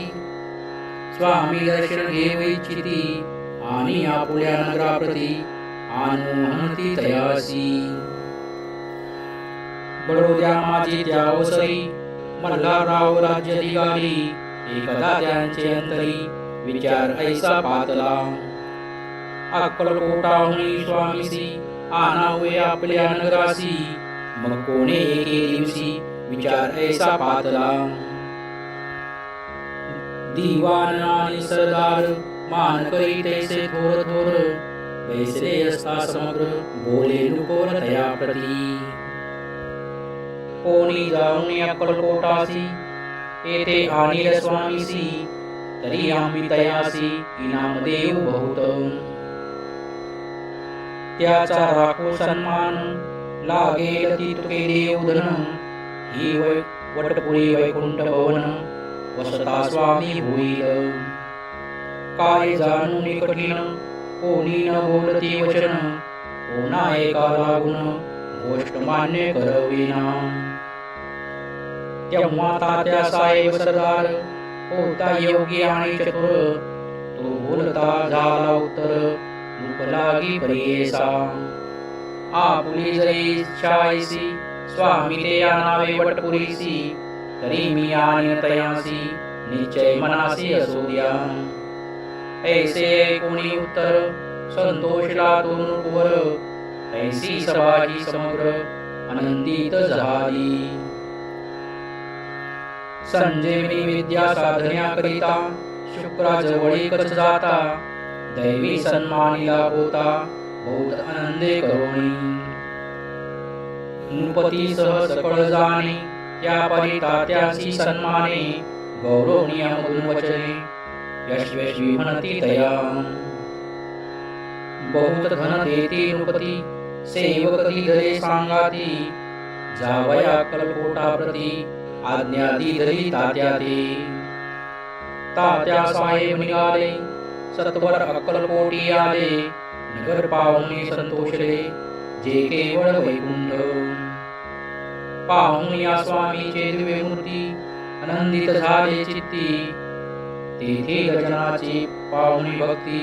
स्वामी दर्शन घेऊ इच्छिती आणि आपुल्या नगराप्रती आणून तयासी बडोद्या माझी त्या अवसरी मल्हारराव राज्याधिकारी एकदा त्यांचे अंतरी विचार ऐसा पातला अक्कलकोटाहून स्वामीसी आणावे आपल्या नगरासी मग कोणे एके दिवशी विचार ऐसा पातला दिवाण आणि सरदार मान करी तैसे थोर थोर बैसले असता समग्र बोले नुकोर तया प्रती कोणी जाऊन अक्कलकोटासी येथे आणील स्वामीसी तरी आम्ही तयासी इनाम देऊ बहुत. त्याचा राखो सन्मान लागेल ती तुके देवधन. ही वटपुरी वैकुंठ भवन वसता स्वामी होईल. काय जाणून कठीण कोणी न बोलती वचन. कोणा एका लागून गोष्ट मान्य करविना. तेव्हा तात्या साहेब सरदार होता योगी आणि चतुर. तो बोलता झाला उत्तर रूप लागी परियेसा. आपुली जरी छायसी स्वामी ते आणावे वटपुरीसी. तरी मी आणीन तयासी निश्चय मनासी असू द्या. ऐसे कोणी उत्तर संतोषला तो नृपवर. ऐसी सभाजी समग्र आनंदित झाली. संजीवनी विद्या साधण्याकरिता शुक्राजवळीकच जाता. दैवी सन्मानिला होता बहुत आनंदे करुणी. नृपती सह सकळ जाणे त्या परी तात्यासी सन्माने. गौरवनीय मधुर वचने यशस्वी म्हणती तया. बहुत धन देती नृपती सेवक दिधरे सांगाती. जावया कलकोटा प्रती आज्ञा दिधरी तात्या ते. तात्या साहेब निघाले सत्वर अक्कलकोटी आले. नगर पाहुणे संतोषले जे केवळ वैकुंठ. पाहून या स्वामीचे दिव्य मूर्ती आनंदित झाले चित्ती. तेथील जनाची पाहुणी भक्ती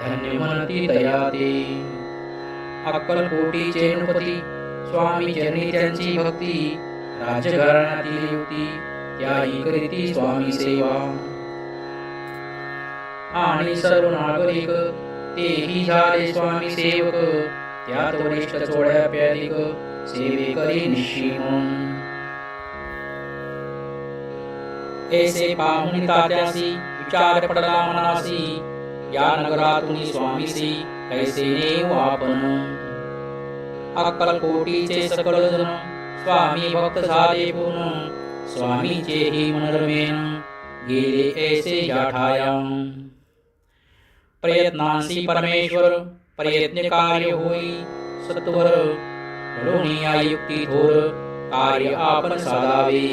धन्य म्हणती तया ते. अक्कलकोटीचे नृपती स्वामी चरणी त्यांची भक्ती. राजघराण्यातील युवती त्याही करीती स्वामी सेवा. आणि सर्व नागरिक तेही झाले स्वामी सेवक. त्यात वरिष्ठ चोळ्या प्यादिक सेवे करी निश्चिम. ऐसे पाहुणी तात्यासी विचार पडला मनासी. या नगरातून स्वामीसी कैसे नेऊ आपण. अक्कलकोटीचे सकळ जन स्वामी भक्त झाले पूर्ण. स्वामीचेही मनरमेन गेले ऐसे या ठाया. प्रयत्नांसी परमेश्वर प्रयत्न कार्य होई सत्वर. घडोनी या युक्ती थोर कार्य आपण साधावे.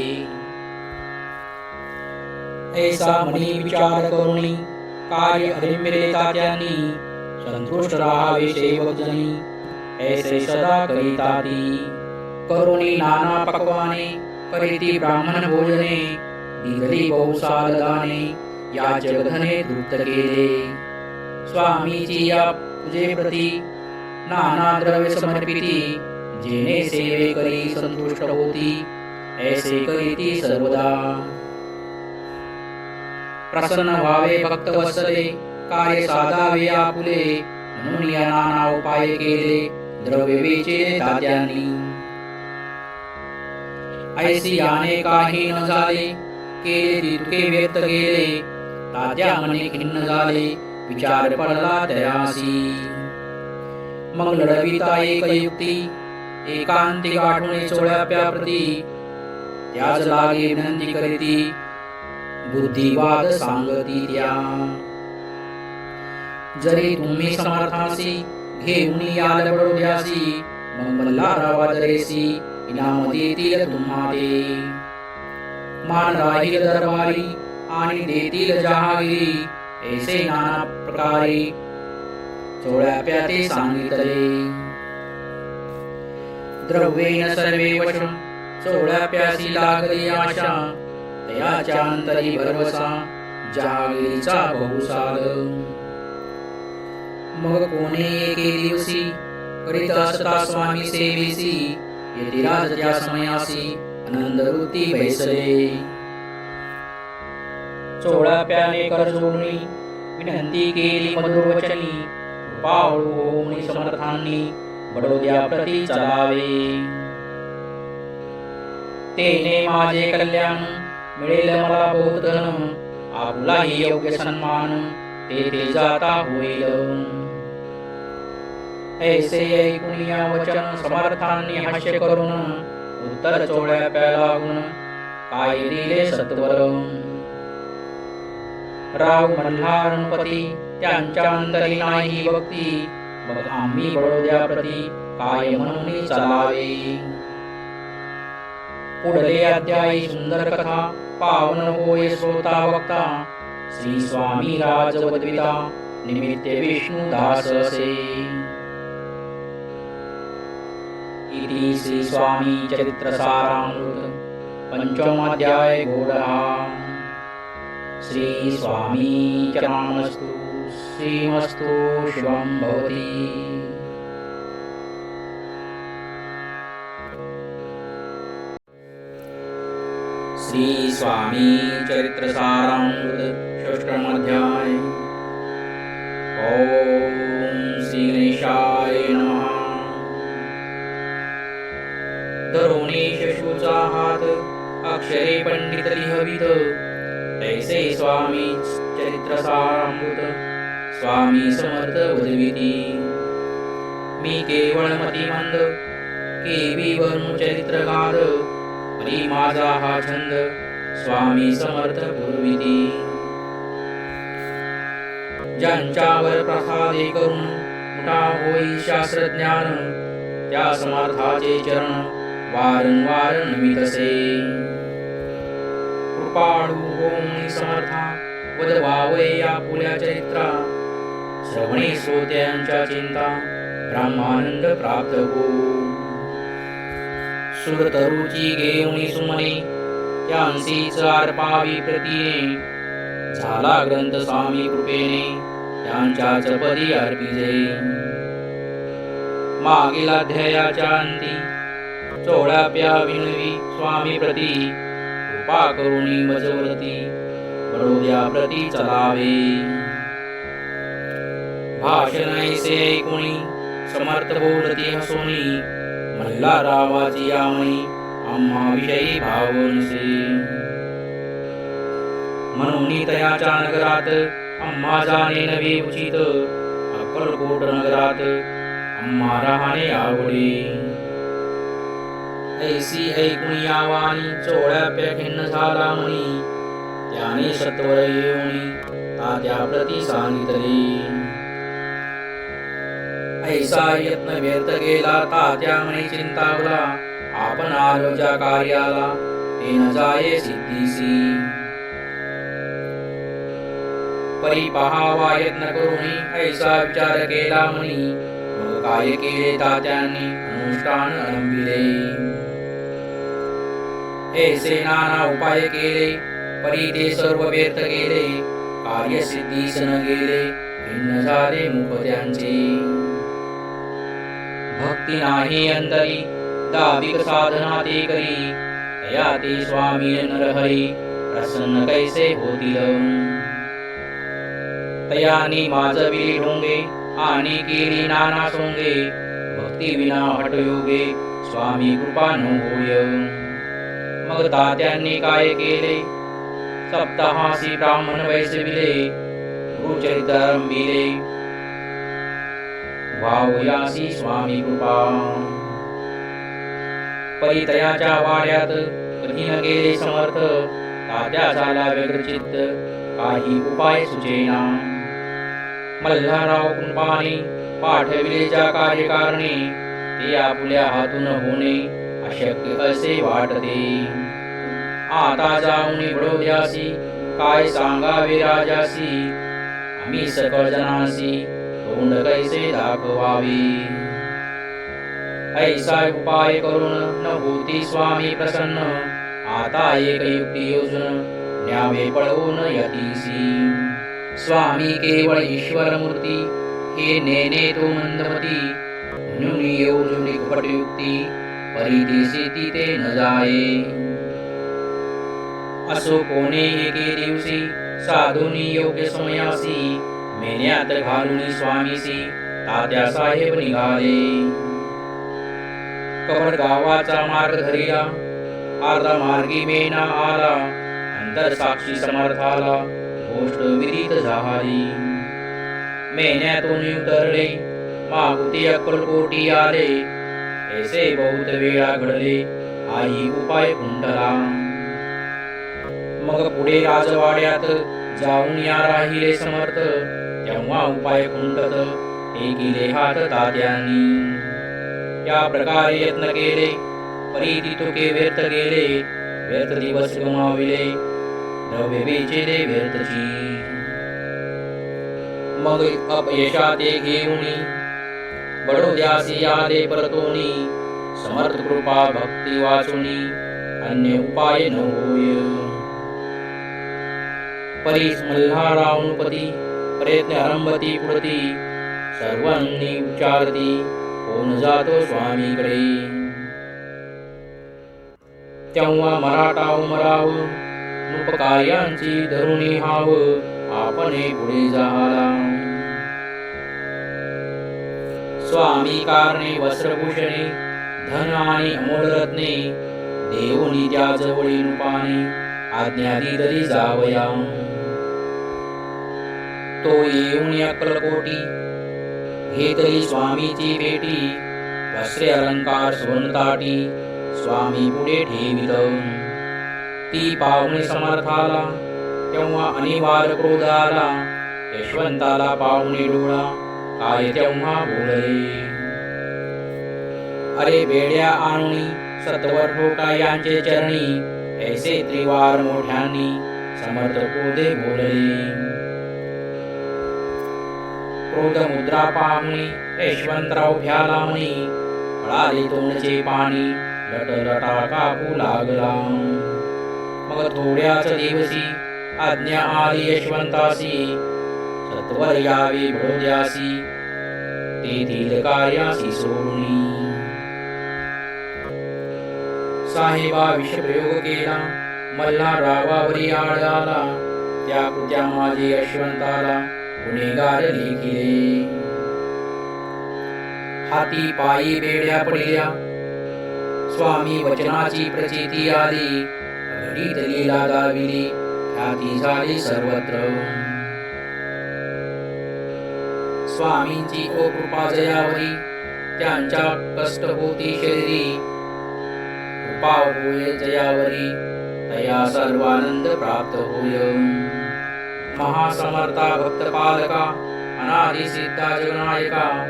ऐसा मनी विचार करुणी कार्य हरिमिरे तात्यांनी. संतुष्ट राहावे सेवक जनी ऐसे सदा करीताती. करुणी नाना पक्वाने करीती ब्राह्मण भोजने. दिगली बहुसाल दाने या जगधने तृप्त केले. स्वामीची या पूजे प्रती नाना द्रव्य समर्पिती. जेणे सेवे करी संतुष्ट होती ऐसे करीती सर्वदा. प्रसन्न व्हावे भक्त वत्सले कार्य साधावे आपुले. म्हणून या नाना उपाय केले द्रव्य वेचे तात्यांनी. ऐसी याने काही न झाले केले तितके व्यक्त गेले. तात्या मने खिन्न झाले विचार पडला तयासी. मग लढविता एक युक्ती एकांती गाठुणे चोळ्या प्रती. त्याच लागे विनंती करीती बुद्धिवाद सांगती त्या. जरी तुम्ही समर्थासी घेऊन याल बडोद्यासी. मग मल्हारावा दरेसी इनाम देतील तुम्हा ते. मान राहील दरबारी आणि देतील जहागिरी. ऐसे नाना प्रकारे चोळ्या प्याते सांगितले. द्रव्येन सर्वे वशम चोळ्या प्यासी लागली आशा. तयाच्या अंतरी भरवसा जहागिरीचा बहुसाल. मग कोणे एके दिवशी करीत असता स्वामी सेवेसी. यतिराज त्या समयासी आनंद वृत्ती बैसले. चोळा प्याने कर जोडणी विनंती केली मधुर वचनी. पावळू होऊन समर्थांनी बडोद्या प्रती चलावे. तेने माझे कल्याण मिळेल मला बहुत धन. आपुलाही योग्य सन्मान तेथे जाता होईल. ऐसे ऐकून या वचन समर्थांनी हास्य करून उत्तर चोळ्या प्या लागून काय दिले सत्वर. राव मल्हारपती त्यांच्या अंतरी नाही भक्ती, मग आम्ही बडोद्याप्रती काय म्हणून चालावे. पुढले अध्यायी सुंदर कथा पावन होय श्रोता वक्ता, श्री स्वामी राजवद्विता निमित्ते विष्णुदास असे. इति श्री स्वामी चरित्र सारामृत पंचमाध्याय घोडा. श्री स्वामी चरणामस्तु. श्रीमस्तु शुभं भवति. श्री स्वामी चरित्र सारामृत षष्ठम अध्याय. ओम श्री गणेशाय नमः. धरोणी शशूचा हात अक्षरे पंडित लिहवित, तैसे स्वामी चरित्र सारामृत स्वामी समर्थ वदविती. मी केवळ मतिमंद केवी वर्णु चरित्र गाद, परी माझा हा छंद स्वामी समर्थ पुरविती. ज्यांच्यावर प्रसादे करून मोठा होई शास्त्रज्ञान, त्या समर्थाचे चरण वारंवार नमितसे. कृपाळू होऊन समर्था वदवावये या पुल्या चरित्रा, श्रवणे श्रोत्यांच्या चिंता ब्रह्मानंद प्राप्त हो. सुरतरुची घेऊनी सुमने त्यांसीच अर्पावी प्रतीने, झाला ग्रंथ स्वामी कृपेने त्यांच्याच पदी अर्पिजे. मागील अध्यायाच्या अंती 16व्या विनवी स्वामी प्रती, कृपा करुणी मजवरती बडोद्या प्रती चलावे. भाषण ऐसे ऐकुणी समर्थ बोलती हसोनी, मल्हारावाची यामणी आम्हा विषयी भावनसे. म्हणून तयाच्या नगरात आम्हा जाणे नवे उचित, अक्कलकोट नगरात आम्हा राहणे आवडे. ऐसी ऐकुणी आवानी 16व्या खिन्न झाला म्हणी, त्याने सत्वर येऊनी तात्या प्रती सांगितले. ऐसा यत्न व्यर्थ गेला तात्या म्हणे चिंतावला, आपण आलो ज्या कार्याला ते न जाये सिद्धीसी. परी पहावा यत्न करुणी ऐसा विचार केला म्हणी, मग काय केले तात्यांनी अनुष्ठान आरंभिले. ऐसे नाना उपाय केले परी ते सर्व व्यर्थ गेले, कार्यसिद्धीस न गेले भिन्न झाले मुख त्यांचे. भक्ती नाही अंतरी दाविक साधना ते करी, तया ते स्वामी नरहरी प्रसन्न कैसे होतील. तयानी माजविली ढोंगे आणि केली नाना सोंगे, भक्ती विना हठयोगे स्वामी कृपा न होय. मग तात्यांनी काय केले, सप्ताहासी ब्राह्मण वैसविले, गुरुचरित्र आरंभिले, वावयासी स्वामी कृपा. परितयाच्या वाड्यात कधी न गेले समर्थ, तात्या झाला व्यग्रचित्त काही उपाय सुचेना. मल्हारराव कुंपाने पाठविले ज्या कार्यकारणे, ते आपुल्या हातून होणे अशक्य असे वाटते. आता जाऊन बडोद्यासी काय सांगावे राजासी, आम्ही सकळ जनासी तोंड कैसे दाखवावे. ऐसा उपाय करून न होती स्वामी प्रसन्न, आता एक युक्ती योजन न्यावे पळवून यतीसी. स्वामी केवळ ईश्वर मूर्ती हे नेने तो मंदमती, म्हणून योजनी कपटयुक्ती परिदेशी ते न जाये. असो कोणे एके दिवशी साधुनी योग्य समयासी, मेन्यात घालून स्वामीसी तात्या साहेब निघाले. कपट गावाचा मार्ग धरिला, अर्धा मार्गी मेना आला, अंतर साक्षी समर्थाला गोष्ट विदित झाली. मेन्यातून उतरले मागुती अक्कलकोटी आले, ऐसे बहुत वेळा घडले आई उपाय कुंडला. मग पुढे राजवाड्यात जाऊन या राहिले समर्थ, तेव्हा उपाय खुंटत टेकिले हात तात्यांनी. या प्रकारे यत्न केले, परी तुके व्यर्थ गेले. व्यर्थ दिवस गमाविले, द्रव्य वेचिले व्यर्थची. मग अपयशा ते घेऊनी, बडोद्यासी आले परतोनी. समर्थ कृपा भक्ती वाचुनी, अन्य उपाय न होय. परीस मल्हारानुपती, प्रयत्न आरंभती पुढती. सर्वांनी विचारती, कोण जातो स्वामीकडे. तेव्हा मराठा उमराव, नृपकार्यांची धरुणी हाव. आपणे पुढे झाला, स्वामी कारणे वस्त्रभूषणे. धन आणि अमोल रत्ने, देऊनी त्या जवळी नृपाने. आज्ञा दिली जावया, तो येऊन अक्कलकोटी. घेतली स्वामीची भेटी, वस्त्रे अलंकार सुवर्णताटी. स्वामी पुढे ठेवित, ती पाहुणे समर्थाला. तेव्हा अनिवार्य क्रोध आला, यशवंताला पाहुणे डोळा. काय तेव्हा बोलले, अरे बेड्या आणुनी सत्वर ठोका यांचे चरणी. ऐसे त्रिवार मोठ्यांनी समर्थ क्रोधे बोलले. क्रोध मुद्रा पाहुणी यशवंतराव भ्याला म्हणी. पळाले तोंडचे पाणी, लटलटा कापू लागला. मग थोड्याच दिवशी आज्ञा आली यशवंतासी. सत्वर यावे बडोद्यासी, तेथील कार्यासी सोडुनी. साहेबा विषप्रयोग केला, मल्हाररावावरी आळ आला. त्या कृत्या माझे यशवंताला गुन्हेगार लेखिले. हाती पायी बेड्या पडल्या, स्वामी वचनाची प्रचिती आली. घडीत लीला दाविली, ख्याती झाली सर्वत्र. स्वामींची ओ कृपा जयावरी, त्यांच्या कष्ट होती शरीरी. कृपा होय जयावरी, तया सर्वानंद प्राप्त होय. महासमर्था भक्त पालका, अनादि सिद्धा जगनायका.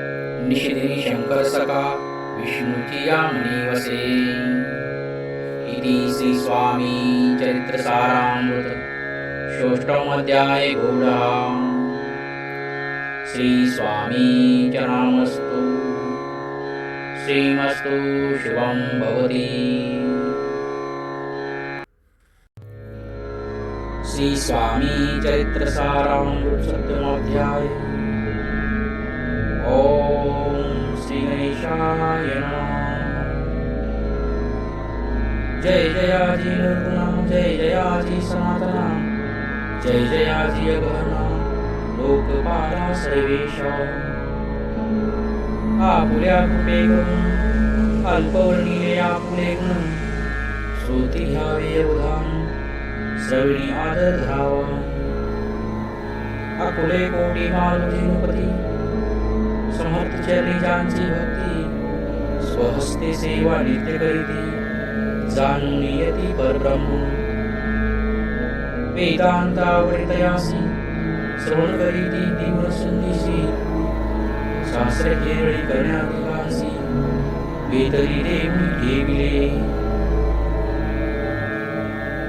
निशिदिनी शंकर सका, विष्णूची या मनी वसे. इति श्री स्वामी चरित्र सारामृत षोडशम अध्याय गौडा. श्री स्वामी चरणामस्तु. श्रीमस्तु शुभं भवति. श्री स्वामी चरित्र सारामृत सप्तमोऽध्याय. ओम श्री गणेशाय नमः. जय जयाजी निर्गुणा, जय जयाजी सनातना. जय जयाजी अगहना, लोकपाला सर्वेशा. आपुल्या कृपे करून अल्पवर्णीय आपुले गुण. श्रोती घ्यावे उदान, श्रवणी आदर धरावा. अकुले कोटी मारुतीनुपती, समर्थ चरणी ज्यांची भक्ती. स्वहस्ते सेवा नित्य करीती, जाणून यती परब्रह्म. वेदांतावरितयासी, श्रवण करीती तीव्र संधीसी. शास्त्र केरळी करण्याधिकासी, वेतरी देऊन ठेविले.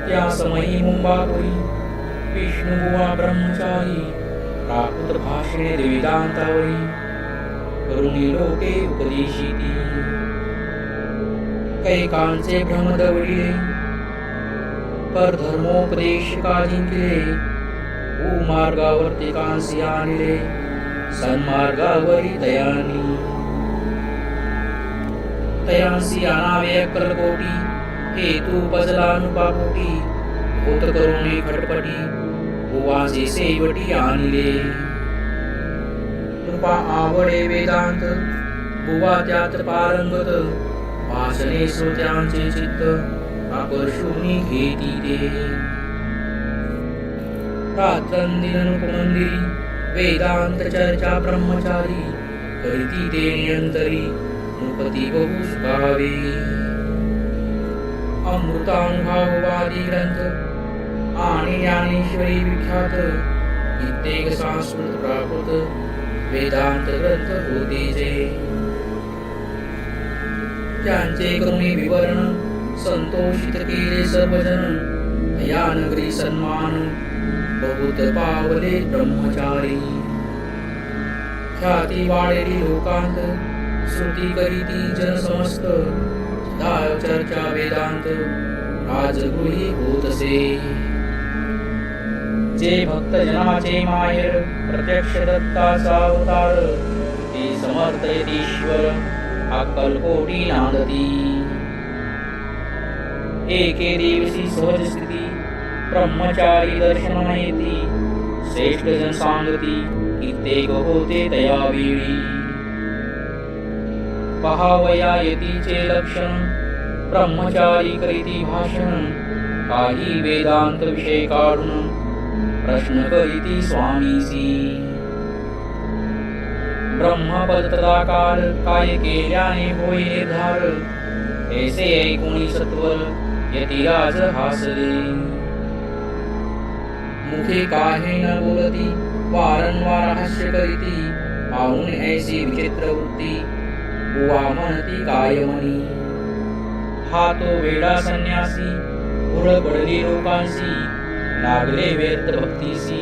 त्या समयी मुंबापुरी, विष्णुबुवा ब्रह्मचारी. प्राकृत भाषणे वेदांतावरी, करुणी लोके उपदेशिती. कैकांचे भ्रम दवडिले, पर धर्मोपदेश काजिंकिले. कुमार्गावरती कांसी आणले, सन्मार्गावरी तयानी. तयांसी आणावे अक्कलकोटी, हेतू पजलानुपापोटी. होत करुणी खटपटी, बुवाचे सेवटी आणले. कृपा आवडे वेदांत, बुवा त्यात पारंगत. वाचने श्रोत्यांचे चित्त, आकर्षुनी घेती ते. रात्रंदिननुपमंदिरी, वेदांत चर्चा ब्रह्मचारी. करीती ते नियंतरी, नृपती बहु सुखावे. अमृतानुभाववादी ग्रंथ, आणि ज्ञानेश्वरी विख्यात कित्येक संस्कृत प्राकृत वेदांत ग्रंथ होते जे त्यांचे करुणी विवरण संतोषित केले सर्वजन या नगरी सन्मान बहुत पावले ब्रह्मचारी ख्याती वाढेली लोकांत श्रुती करीती जन समस्त सदा चर्चा वेदांत राजगृही होतसे जे भक्त जनाचे माहेर प्रत्यक्ष दत्ताचा अवतार ते समर्थ यतीश्वर अक्कलकोटी नांदती एके दिवशी सहज स्थिती ब्रह्मचारी दर्शन येती श्रेष्ठ जन सांगती कित्येक होते तयावेळी पहावया यतीचे लक्षण ब्रह्मचारी करीती भाषण काही वेदांत विषय काढून प्रश्न करीती स्वामीसी ब्रह्मपद तदाकार काय केल्याने होय निर्धार ऐसे ऐकुणी सत्वर यतिराज हासले मुखे काहे न बोलती वारंवार हास्य करीती पाहून ऐसी विचित्र वृत्ती बुवा म्हणती काय म्हणी हा तो वेडा संन्यासी पुढ पडली लोकांसी लागले व्यर्थ भक्तीसी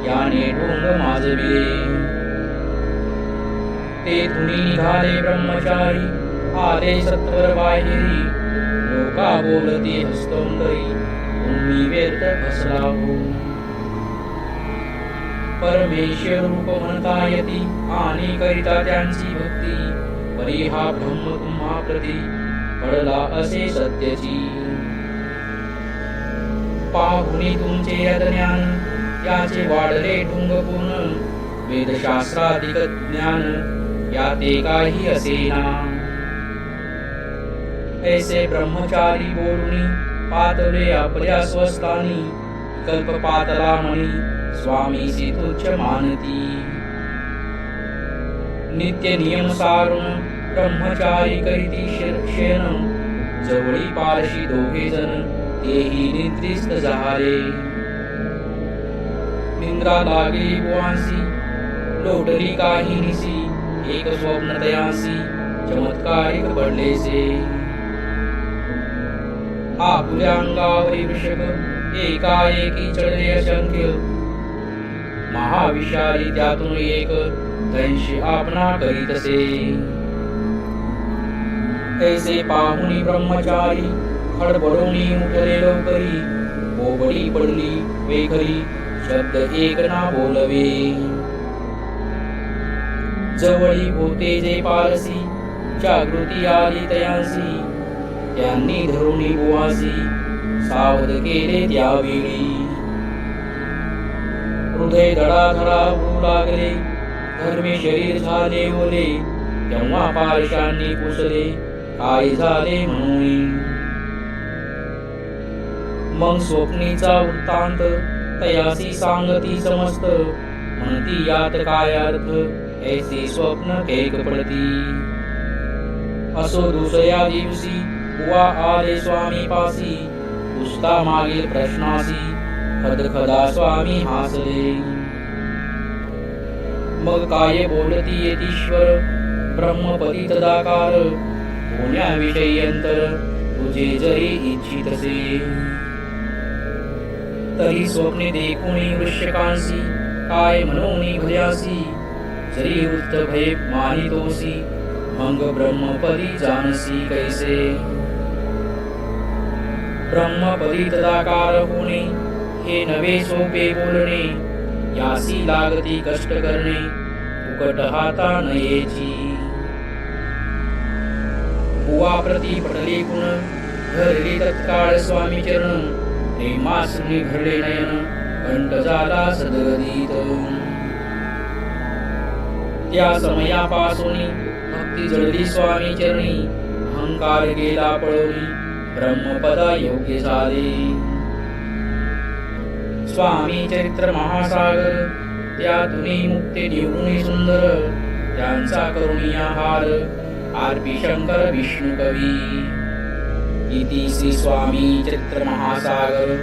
याने ढोंग माजविले तेथुनी निघाले ब्रह्मचारी आले सत्वर बाहेरी लोका बोलती हस्तोंतरी तुम्ही व्यर्थ फसला हो परमेश्वर रूप म्हणता येती आणि करिता त्यांची भक्ती परी हा ब्रह्म तुम्हा प्रती पडला असे सत्यची पाहुणी तुमचे यज्ञान याचे वाढले ढुंग पूर्ण वेदशास्त्राधिक ज्ञान याते काही असेना ऐसे ब्रह्मचारी बोलुनी पातले आपल्या स्वस्थानी कल्प पातला म्हणी स्वामीसी तुच्छ मानती नित्य नियम सारून ब्रह्मचारी करीती शेण जवळी पारशी दोघे जण तेही निद्रिस्त झाले निद्रा लागली बुवांसी लोटली काही निसी एक स्वप्न तयासी चमत्कारिक पडलेसे आपुल्या अंगावरी वृषक एकाएकी चढले असंख्य महाविशाली त्यातून एक दंशी आपणा करीतसे ऐसे पाहुणी ब्रह्मचारी खडबडोनी उठले लवकरी बोबडी पडली वेखरी शब्द एक ना बोलवे जवळी होते जे पारसी जागृती आली तयांसी त्यांनी धरुणी बुवासी सावध केले त्यावेळी हृदय धडाधडा होऊ लागले धर्मे शरीर झाले ओले तेव्हा पारशांनी पुसले काय झाले म्हणून मग स्वप्नीचा वृत्तांत तयासी सांगती समस्त म्हणती यात काय अर्थ ऐसे स्वप्न केक पडती असो दुसऱ्या दिवशी बुवा आले स्वामी पासी पुसता मागील प्रश्नासी खदखदा स्वामी हासले मग काय बोलती येतीश्वर ब्रह्मपदी तदाकार होण्याविषयी अंतर तुझे जरी इच्छितसे तरी स्वप्ने देखुनी वृश्यकांसी काय मनोनी भयासी जरी वृत्त भय मानितोसी मग ब्रह्मपदी जानसी कैसे ब्रह्मपदी तदाकार होणे हे नवे सोपे बोलणे यासी लागती कष्ट करणे फुकट हाता नयेची बुवा प्रती पटले गुण धरले तत्काळ स्वामी चरण प्रेमासुनी भरले नयन कंठ झाला सदगदित त्या समयापासून भक्ती जळली स्वामी चरणी अहंकार गेला पळवली ब्रह्मपदा योग्य झाले स्वामी चरित्र महासागर त्यातुनी मुक्ती निवृणी सुंदर त्यांचा करुणिया हार आरपी शंकर विष्णू कवी इति श्री स्वामी चरित्र महासागर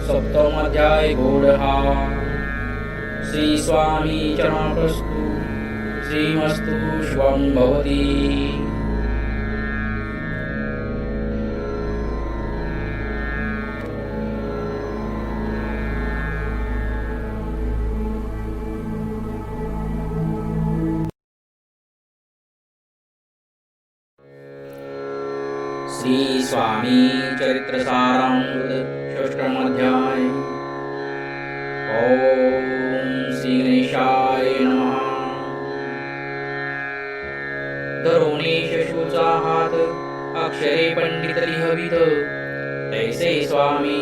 सप्तम अध्याय गोडहा। श्री स्वामी चरणास्तु। श्रीमस्तु शुभं भवती। श्री स्वामी चरित्र सारामृत षष्ठम अध्याय। ओम श्री गणेशाय नमः। धरोणी शशूचा हात अक्षरे पंडित लिहवित, तैसे स्वामी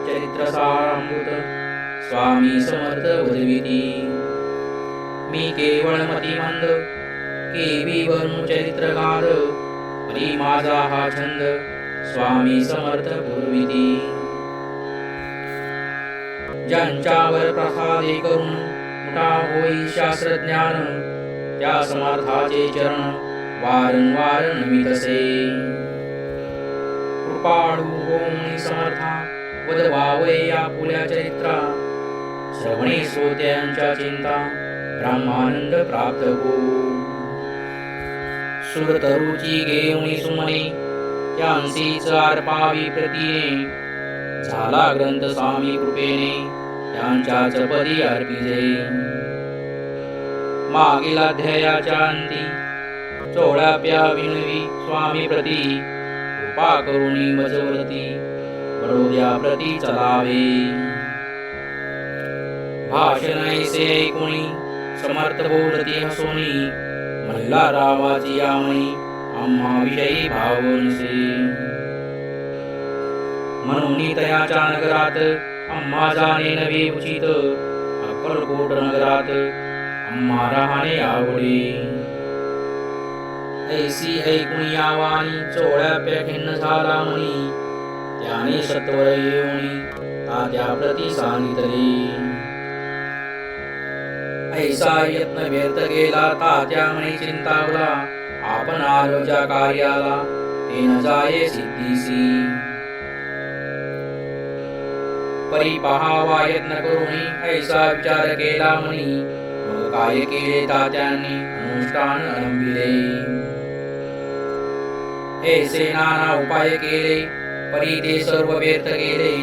चरित्र सारामृत स्वामी समर्थ वदविती। मी केवळ मतिमंद केवी वर्णु चरित्र गाद, परी माझा हा छंद स्वामी समर्थ पुरविती। ज्यांच्यावर प्रसादे करून मोठा होई शास्त्रज्ञान, त्या समर्थाचे चरण वारंवार नमितसे। कृपाळू होऊन समर्था वदवावये आपुल्या चरित्रा, श्रवणे श्रोत्यांच्या चिंता ब्रह्मानंद प्राप्त हो। सुरतरुची घेऊनी सुमने त्यांसीच अर्पावी प्रतीने, झाला ग्रंथ स्वामी कृपेने त्यांच्याच पदी अर्पिजे। मागील अध्यायाच्या अंती 14व्या विनवी स्वामी प्रती, कृपा करुणी मजवरती बडोद्या प्रती चलावे। भाषण ऐसे ऐकुणी समर्थ बोलती हसोनी, मल्हाररावाची यामणी आम्हा विषयी भावनसे। म्हणून तयाच्या नगरात आम्हा जाणे नवे उचित, अक्कलकोट नगरात आम्हा राहणे आवडे। ऐसी ऐकुणी आवानी 14व्या खिन्न झाला म्हणी, त्याने सत्वर येऊनी तात्या प्रती सांगितले। ऐसा यत्न व्यर्थ केला तात्या म्हणे चिंतावला, आपण आलो ज्या कार्याला ते न जाये सिद्धीसी। परी पहावा यत्न करुणी ऐसा विचार केला म्हणी, मग काय केले तात्यांनी अनुष्ठान आरंभिले। ऐसे नाना उपाय केले परी ते सर्व व्यर्थ गेले,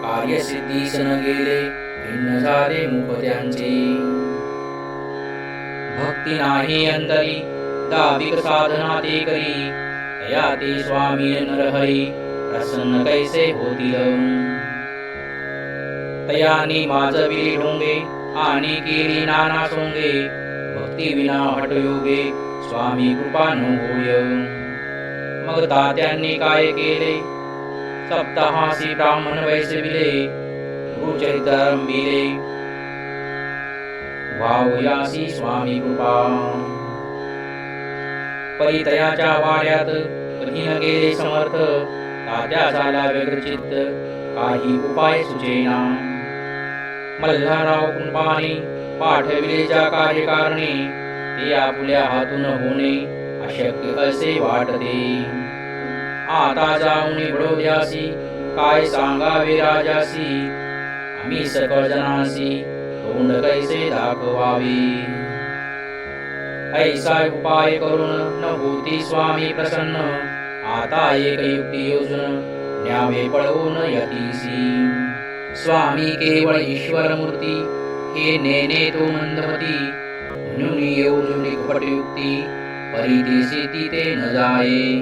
कार्य सिद्धीस न गेले भिन्न झाले मुख त्यांचे। भक्ती नाही अंतरी दाविक साधना ते करी, तया ते स्वामी नरहरी प्रसन्न कैसे होतील। तयानी माजविली ढोंगे आणि केली नाना सोंगे, भक्ती विना हठयोगे स्वामी कृपा न होय। मग तात्यांनी काय केले, सप्ताहासी ब्राह्मण वैसविले, गुरुचरित्र आरंभिले, वावयासी स्वामी कृपा। परितयाच्या वाड्यात कधी न गेले समर्थ, तात्या झाला व्यग्रचित्त काही उपाय सुचेना। मल्हारराव कुंभाने पाठविले ज्या कार्यकारणे, ते आपुल्या हातून होणे अशक्य असे वाटते। आता जाऊन बडोद्यासी काय सांगावे राजासी, आम्ही सकळ जनासी तोंड कैसे दाखवावे। ऐसा उपाय करून न होती स्वामी प्रसन्न, आता एक युक्ती योजन न्यावे पळवून यतीसी। स्वामी केवळ ईश्वर मूर्ती हे नेने तो मंदमती, म्हणून योजनी कपट युक्ती परिदेशी ते न जाये।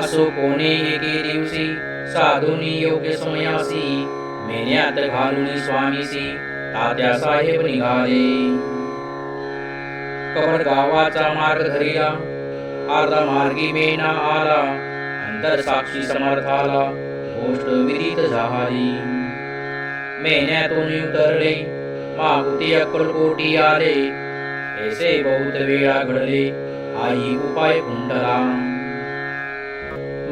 असो कोणे एके दिवशी साधुनी योग्य समयासी, मेन्यात घालून स्वामीसी तात्या साहेब निघाले। कपट गावाचा मार्ग धरिला, अर्धा मार्गी मेना आला, अंतर साक्षी समर्थाला गोष्ट विदित झाली। मेन्यातून उतरले मागुती अक्कलकोटी आले, ऐसे बहुत वेळा घडले आई उपाय खुंटला।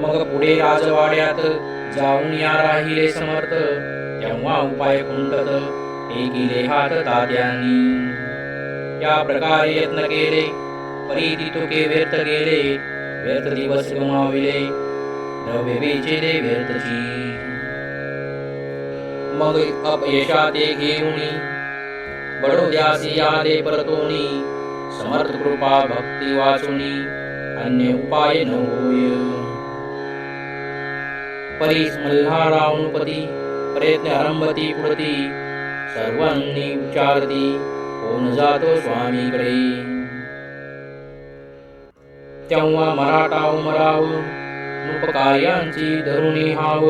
मग पुढे राजवाड्यात जाऊन या राहिले समर्थ, तेव्हा उपाय खुंटत टेकिले हात तात्यांनी। या प्रकारे यत्न केले परी तुके व्यर्थ गेले, व्यर्थ दिवस गमाविले द्रव्य वेचिले व्यर्थची। मग अपयशा ते घेऊनी बडोद्यासी आले परतोनी समर्थ कृपा भक्ती वाचुनी अन्य उपाय न होय परीस मल्हारावनुपती प्रयत्न आरंभती पुढती सर्वांनी विचारती होऊन जातो स्वामीकडे तेव्हा मराठा उमराव नृपकार्यांची धरुणी हाव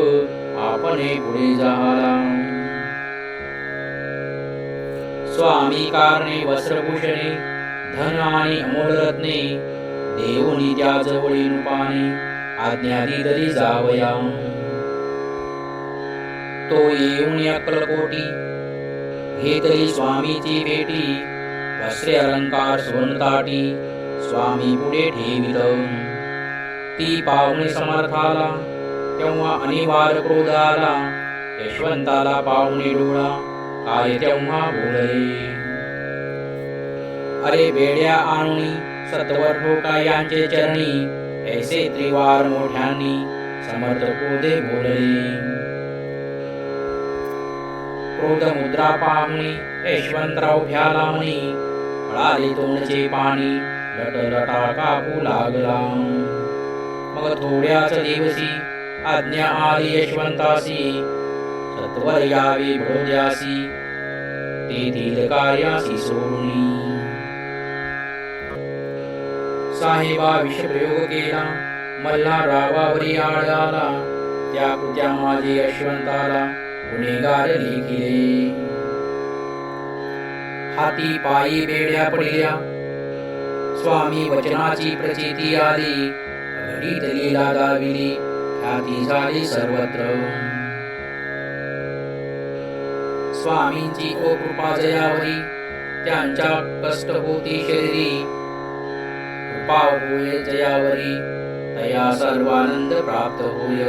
आपणे पुढे झाला स्वामी कारणे वस्त्रभूषणे धन आणि अमोल रत्ने देऊनी त्या जवळी नृपाने आज्ञा दिली जावया तो येऊन अक्कलकोटी घेतली स्वामीची भेटी वस्त्रे अलंकार सुवर्णताटी स्वामी पुढे ठेविल ती पाहुणे समर्थाला तेव्हा अनिवार्य क्रोध आला यशवंताला पाहुणे डोळा काय तेव्हा बोलले अरे बेड्या आणुनी सत्वर ठोका यांचे चरणी ऐसे त्रिवार मोठ्यांनी समर्थ क्रोधे बोलले क्रोध मुद्रा पाहुणी यशवंतराव भ्याला म्हणी फळाले तोंडचे पाणी लटलटा कापू लागला मग थोड्याच दिवशी आज्ञा आली यशवंतासी सत्वर यावे बडोद्यासी तेथील कार्यासी सोडुनी साहेबा विषप्रयोग केला मल्हाररावावरी आळ आला त्या कृत्या माझे यशवंताला गुन्हेगार लेखिले हाती पायी बेड्या पडल्या स्वामी वचनाची प्रचिती आली घडीत लीला गाविली ख्याती झाली सर्वत्र स्वामींची ओ कृपा जयावरी त्यांच्या कष्ट होती शरीरी कृपा होय जयावरी तया सर्वानंद प्राप्त होय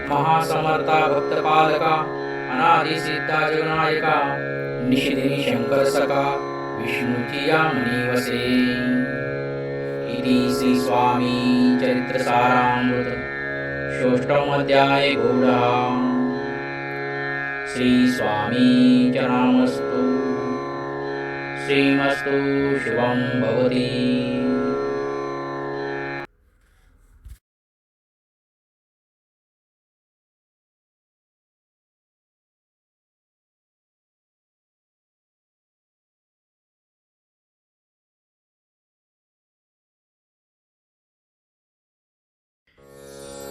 महासमर्था भक्त पालका अनादि सिद्धा जगनायका निशिदिनी शंकर सका विष्णूची या मनी वसे इति श्री स्वामी चरित्र सारामृत षोडशम अध्याय गौडा श्री स्वामी चरणामस्तु श्रीमस्तु शुभं भवति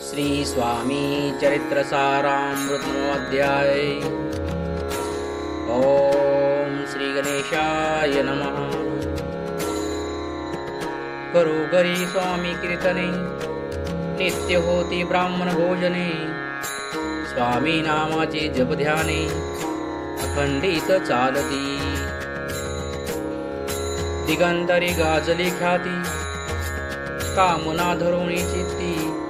श्री स्वामी चरित्र सारामृतमो अध्याय ओम श्री गणेशाय नमः घरोघरी स्वामी कीर्तने नित्य होती ब्राह्मण भोजने स्वामी नामाचे जप ध्याने अखंडित चालती दिगंतरी गाजली ख्याती कामना धरुणी चित्ती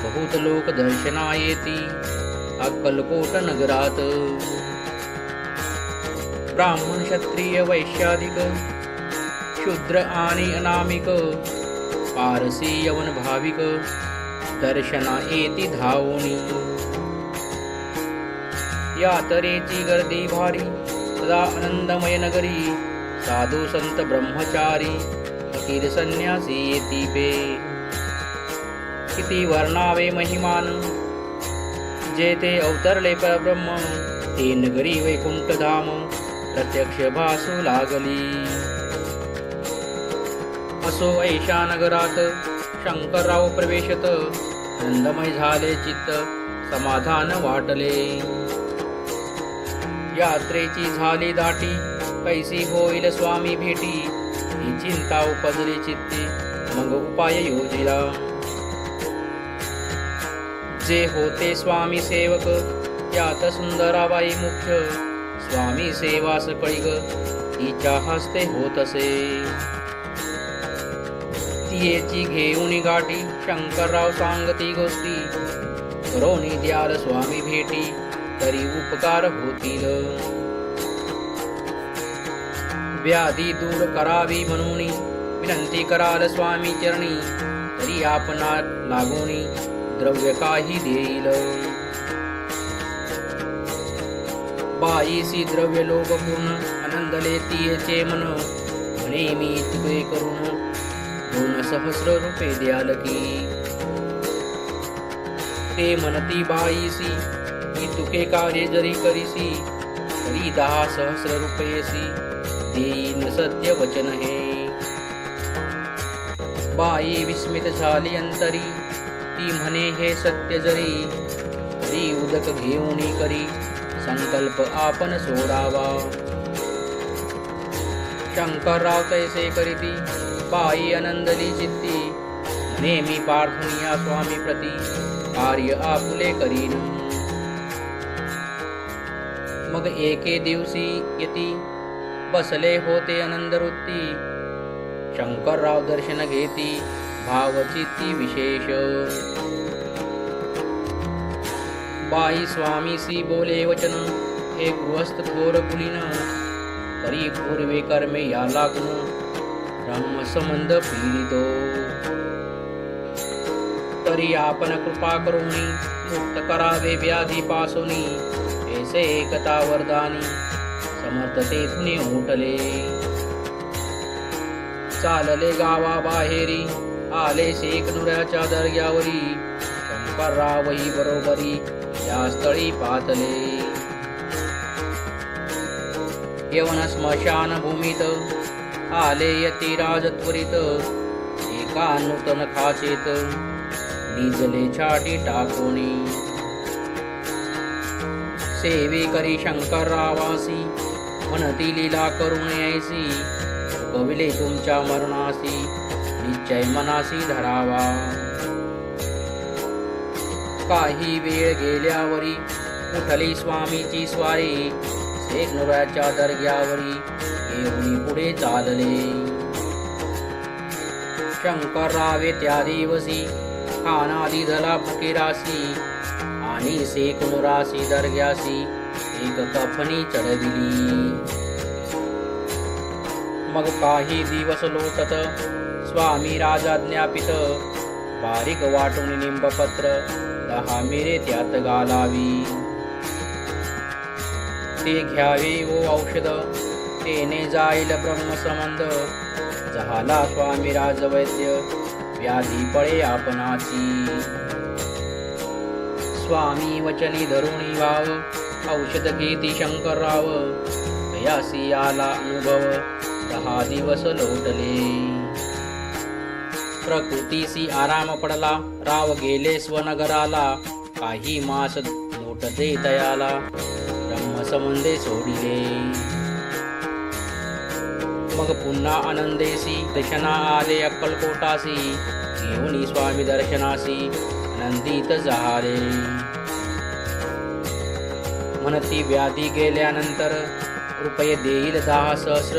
बहुत लोक दर्शना येती अक्कलकोट नगरात ब्राह्मण क्षत्रिय वैश्याधिक शूद्र आणि अनामिक पारसी यवन भाविक दर्शना येती धावोनी यात्रेची गर्दी भारी सदा आनंदमय नगरी साधू संत ब्रह्मचारी फकीर संन्यासी येती पे किती वर्णावे महिमान जेथे अवतरले परब्रह्म ते नगरी वैकुंठ धाम प्रत्यक्ष भासू लागली असो ऐशा नगरात शंकरराव प्रवेशत आनंदमय झाले चित्त समाधान वाटले यात्रेची झाली दाटी कैसी होईल स्वामी भेटी ही चिंता उपजली चित्ती मग उपाय योजिला जे होते स्वामी सेवक यात सुंदराबाई मुख्य स्वामी सेवास कळिग तिच्या हस्ते होत असे तियेची घेऊन गाठी शंकरराव सांगती गोष्टी करोनी द्याल स्वामी भेटी तरी उपकार होतील व्याधी दूर करावी म्हणून विनंती कराल स्वामी चरणी तरी आपणा लागोनी द्रव्य काही देईल बाईसी द्रव्य लोभ पूर्ण आनंदले तियेचे मन म्हणे मी तुके करून 2 सहस्र रुपये द्याल की ते म्हणती बाईसी मी तुके कार्य जरी करीसी तरी 10 सहस्र रुपयेसी देईन सत्य वचन हे बाई विस्मित झाली अंतरी ती म्हणे हे सत्य जरी तरी उदक घेऊन करी संकल्प आपण सोडावा शंकरराव तैसे करीती बाई आनंदली चित्ती म्हणे मी प्रार्थनीया स्वामी प्रती कार्य आपुले करीन मग एके दिवशी यती बसले होते आनंद वृत्ती शंकरराव दर्शन घेती भावचित्ती विशेष बाई स्वामीसी बोले वचन हे गृहस्थ थोर कुलीन परी पूर्वे कर्मे या लागून ब्रह्म संबंध पीडितो तरी आपण कृपा करुणी मुक्त करावे व्याधी पासोनी ऐसे एकता वरदानी समर्थ तेथुनी उठले चालले गावा बाहेरी आले शेकनुऱ्याच्या दर्ग्यावरी शंकररावही बरोबरी या स्थळी पातले यवन स्मशान भूमीत आले यतिराज त्वरित एका नूतन खाचेत निजले छाटी टाकोनी सेवे करी शंकररावासी म्हणती लीला करून ऐसी कविले तुमच्या मरणासी निश्चय मनासी धरावा काही वेळ गेल्यावरी उठली स्वामीची स्वारी शेकनुराच्या दर्ग्यावरी येऊनी पुढे चालले शंकररावे त्या दिवसी खानादी धला फकीरासी आणि शेकनुरासी दर्ग्यासी एक कफनी चढविली मग काही दिवस लोटत स्वामी राजाज्ञापित बारीक वाटून निंबपत्र 10 मिरे त्यात घालावी ते घ्यावे ओ औषध तेने जाईल ब्रह्मसंबंध झाला स्वामी राजवैद्य व्याधी पळे आपणाची स्वामी वचनी धरुणी वाव औषध घेती शंकरराव तयासी आला अनुभव 10 दिवस लोटले प्रकृतीसी आराम पडला राव गेले स्वनगराला काही मास लोटते तयाला ब्रह्मसंबंधे सोडिले मग पुन्हा आनंदेसी दर्शना आले अक्कलकोटासी घेऊनी स्वामी दर्शनासी आनंदित झाले म्हणती व्याधी गेल्यानंतर रुपये देईल 10 सहस्र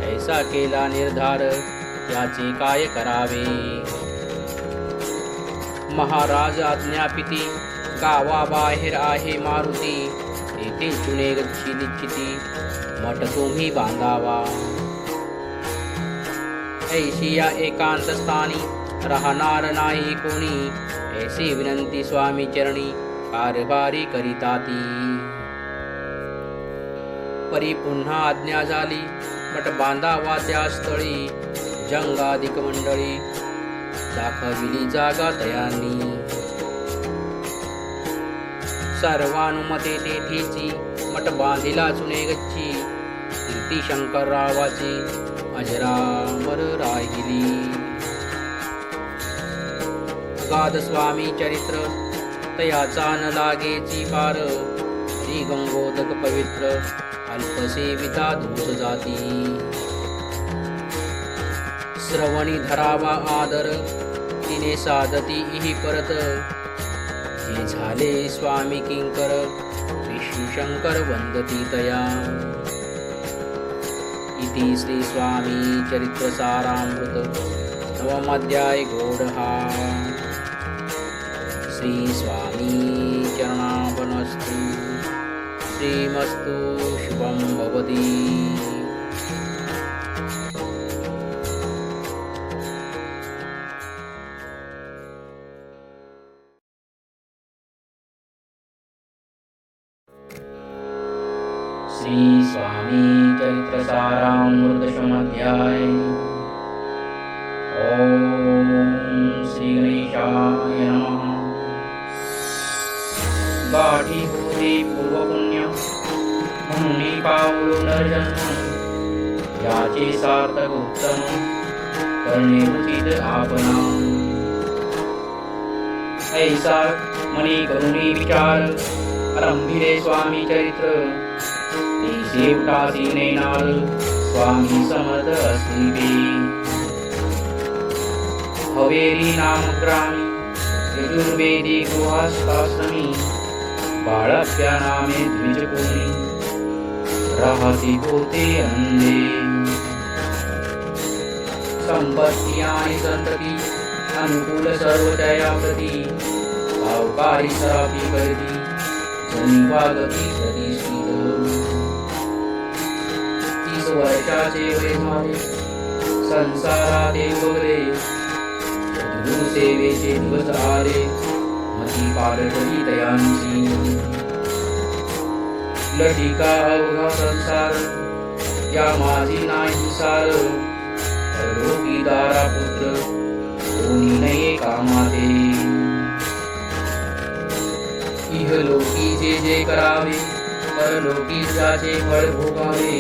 ऐसा केला निर्धार त्याचे काय करावे महाराज आज्ञापिती गावाबाहेर आहे मारुती येथे चुने गच्ची निश्चिती मठ तुम्ही बांधावा ऐशी या एकांत स्थानी राहणार नाही कोणी ऐसी विनंती स्वामी चरणी कारभारी करिताती परी पुन्हा आज्ञा झाली मठ बांधावा त्या स्थळी जंगाधिक मंडळी दाखविली जागा तयांनी सर्वानुमते तेथीची मठ बांधिला चुने गच्ची कीर्ती शंकररावाची अजरामर राहिली गाद स्वामी चरित्र तयाचा न लागेची पार श्री गंगोदक पवित्र अल्पसेविता दूत जाती श्रवणी धरावा आदर तिने साधती इही परत जे झाले स्वामी किंकर विष्णू शंकर वंदती तया इति श्री स्वामी चरित्र सारामृत 9वा अध्याय गोडहा श्री स्वामी चरणार्पणमस्तु श्रीमस्तु शुभं भवति। श्री स्वामी चरित्र सारामृतशमध्याय। ओम श्री गणेशाय नमः। गाठी होते पूर्वपुण्य म्हणून पावलो नरजन्म, याचे सार्थक उत्तम करणे उचित आपणा। ऐसा मनी करुणी विचार आरंभिले स्वामी चरित्र, दिसे उठासी नेणार स्वामी समर्थ असलीबे। हवेरी नाम ग्रामी यजुर्वेदी गृहस्थाश्रमी, बाळप्या नामे द्विजकोणी राहती होते अंधे। संपत्ती आणि संतती अनुकूल सर्व त्या प्रती, सावकारी सरापी करती जनी वागती प्रतिष्ठित। 30 वर्षाचे वय झाले संसारात उगले, गुरु सेवेचे दिवस आले मती पालटली तयांची। लटिका अवघा संसार या माझी नाही सार, रोगी दारा पुत्र कोणी नये कामाते। इहलोकी जे जे करावे परलोकी त्याचे फळ भोगावे,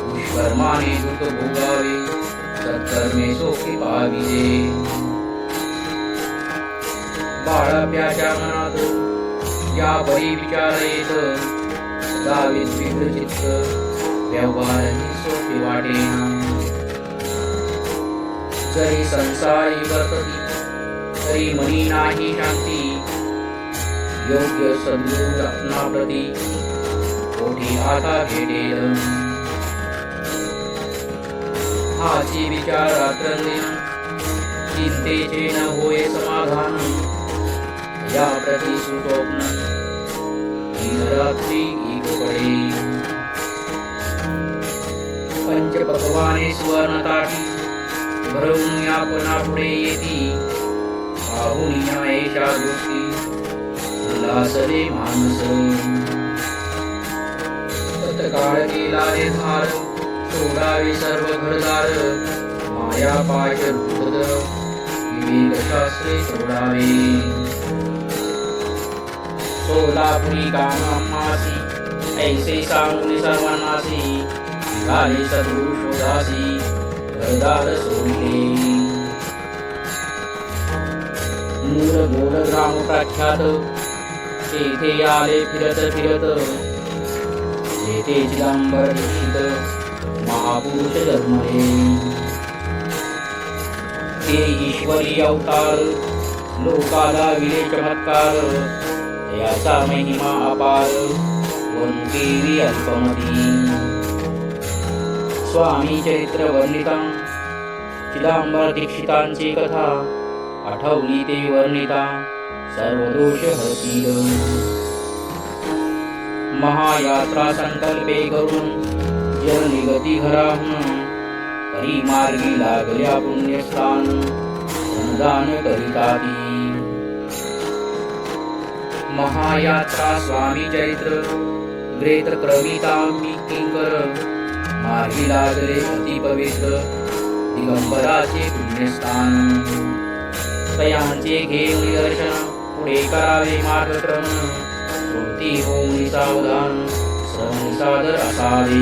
दुष्कर्माने दुःख भोगावे सत्कर्मे सोपी पाविजे। बाळप्याच्या मनात या परी विचार येत, गावीत विचित्र व्यवहारही सोपे वाटेना। जरी संसारी वर्तती तरी मनी नाही शांती, योग्य सद्गुरु आपणाप्रती कोठी आता भेटेल। हाची विचार रात्रंदिन चिंतेचे न होय समाधान, या प्रती सुस्वप्न रात्री एक पडे। पंचपक्वाने सुवर्ण ताटी भरवून आपणा पुढे येती, पाहून या ऐशा गोष्टी उल्हासले माणूस। तत्काळ गेला रे भार सोडावे सर्व घरदार, माया पाश रुदत विवेक शास्त्रे सोडावे। सोलापुरी कामासी ऐसे सांगून सर्वांनासी, निघाले सद्गुरु शोधासी घरदार सोडले। मूळ गोड ग्राम प्रख्यात तेथे आले फिरत फिरत, जेथे चिदंबर दीक्षित महापुरुष जन्मले। ते ईश्वरी अवतार लोकाला विले चमत्कार, याचा महिमा अपार वरून केली अल्पमती। स्वामी चरित्र वर्णिता चिदंबर दीक्षितांची कथा, आठवली ते वर्णिता सर्व दोष हरतील। महायात्रा संकल्पे करून जल निगती घराहून, तरी मार्गी लागल्या पुण्यस्थान अनुदान करिताती। महायात्रा स्वामी चरित्र ग्रेत क्रमिता मी किंकर, मार्गी लागले अति पवित्र दिगंबराचे पुण्यस्थान। तयांचे घेऊन दर्शन पुढे करावे मार्गक्रम, वृत्ती होऊन सावधान श्रवण सादर असावे।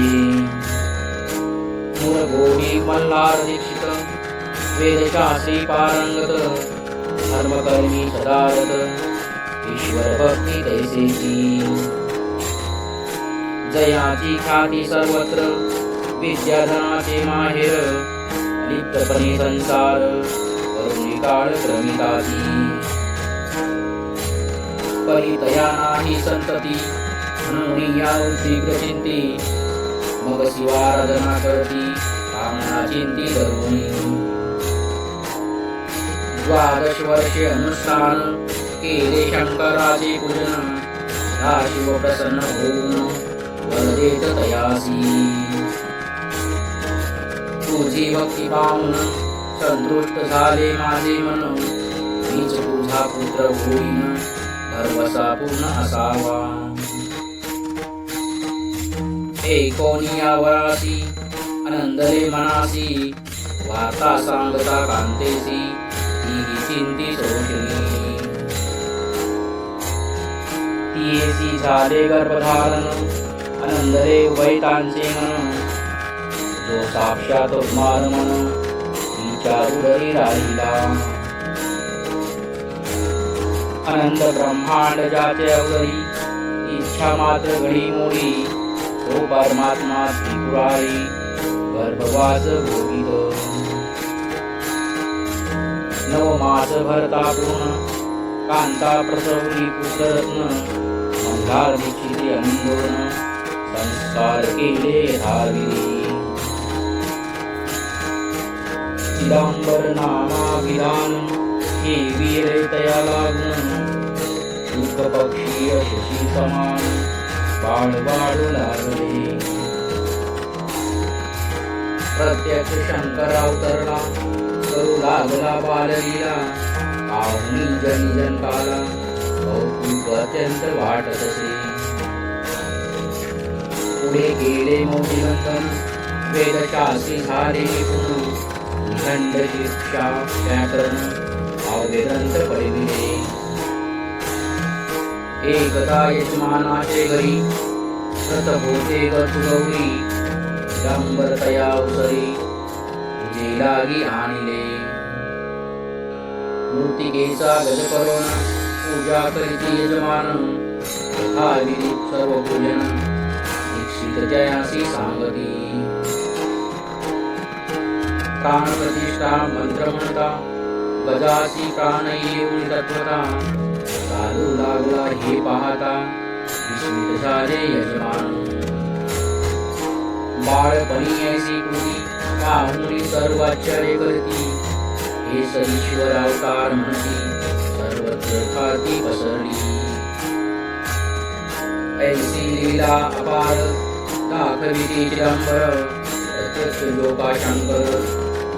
मूळ गोडी मल्हार दीक्षित वेदशास्त्री पारंगत, धर्मकर्मी सदारत ईश्वर भक्ती तैसेची। जयाची ख्याती सर्वत्र विद्याधनाचे माहेर, लिप्तपणे संसार करुणी काळ क्रमिताती। परितया नाही संतती म्हणून या उद्विग्न चिंती, मग शिवाराधना करती कामना चिंती धरुणी। 12 वर्षे अनुष्ठान केले शंकराचे पूजन, हा शिव प्रसन्न होऊन वर देत तयासी। तुझी भक्ती पाहून संतुष्ट झाले माझे मन, मीच तुझा पुत्र होईन भरवसा पूर्ण असावा। एकोणी आवरासी आनंदले मनासी वार्ता सांगता कांतेसी ही चिंती सोशली तियेसी झाले गर्भधारण आनंदले वैतांचे मन जो साक्षात मार मन विचारुडे राहिला अनंत ब्रह्मांड जाते अवघरी इच्छा मात्र घडी मोडी तो परमात्मा त्रिपुरारी गर्भवास भोगित नवमास भरता पूर्ण कांता प्रसवली पुत्ररत्न मंगार निश्चिते अंगोन संस्कार केले धाविली चिदंबर नामाभिधान हे वीर तया लागून दुःख पक्षीय शशी समान बाळ वाढू लागले प्रत्यक्ष शंकर अवतरला करू लागला बाललीला पाहुणी जन जनकाला कौतुक अत्यंत वाटत असे पुढे गेले मोठी नंदन वेदशास्त्री झाले निपुण निखंड शिक्षा व्याकरण अववेदंत पडविले एकदा यजमानाचे घरी व्रत होते गतु गौरी चिदंबर तया उसरी जे लागी आणले मृतिकेचा गज करून पूजा करीती यजमान यथाविधी सर्व पूजन दीक्षित जयासी सांगती प्राण प्रतिष्ठा मंत्र म्हणता गजासी प्राण येऊन तत्वता चालू लागला हे पाहता विस्मित झाले यजमान बाळपणी ऐसी कृती पाहुणी सर्वाश्चर्य करती हे सरीश्वर अवतार म्हणती सर्वत्र ख्याती पसरली ऐसी लीला अपार दाखविती चिदंबर प्रत्यक्ष जोगा शंकर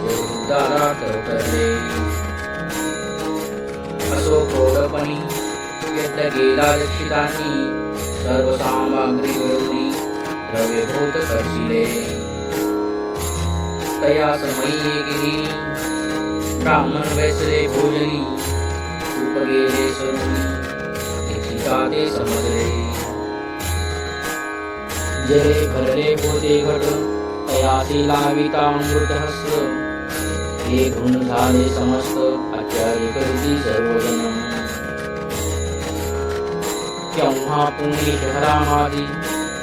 जोगदारा करले असो क्रोडपणी यज्ञ गेला रक्षितांनी सर्व सामग्री मिळवली द्रव्यभूत करशिले तया समयी गिरी ब्राह्मण वैसले भोजनी तूप गेले सरुनी दीक्षिता ते समजले जरे भरले पोते घट तयासी लाविता अमृतहस्त हे गुण झाले समस्त आचार्य करती सर्वजन केव्हा पुणे शहरामादी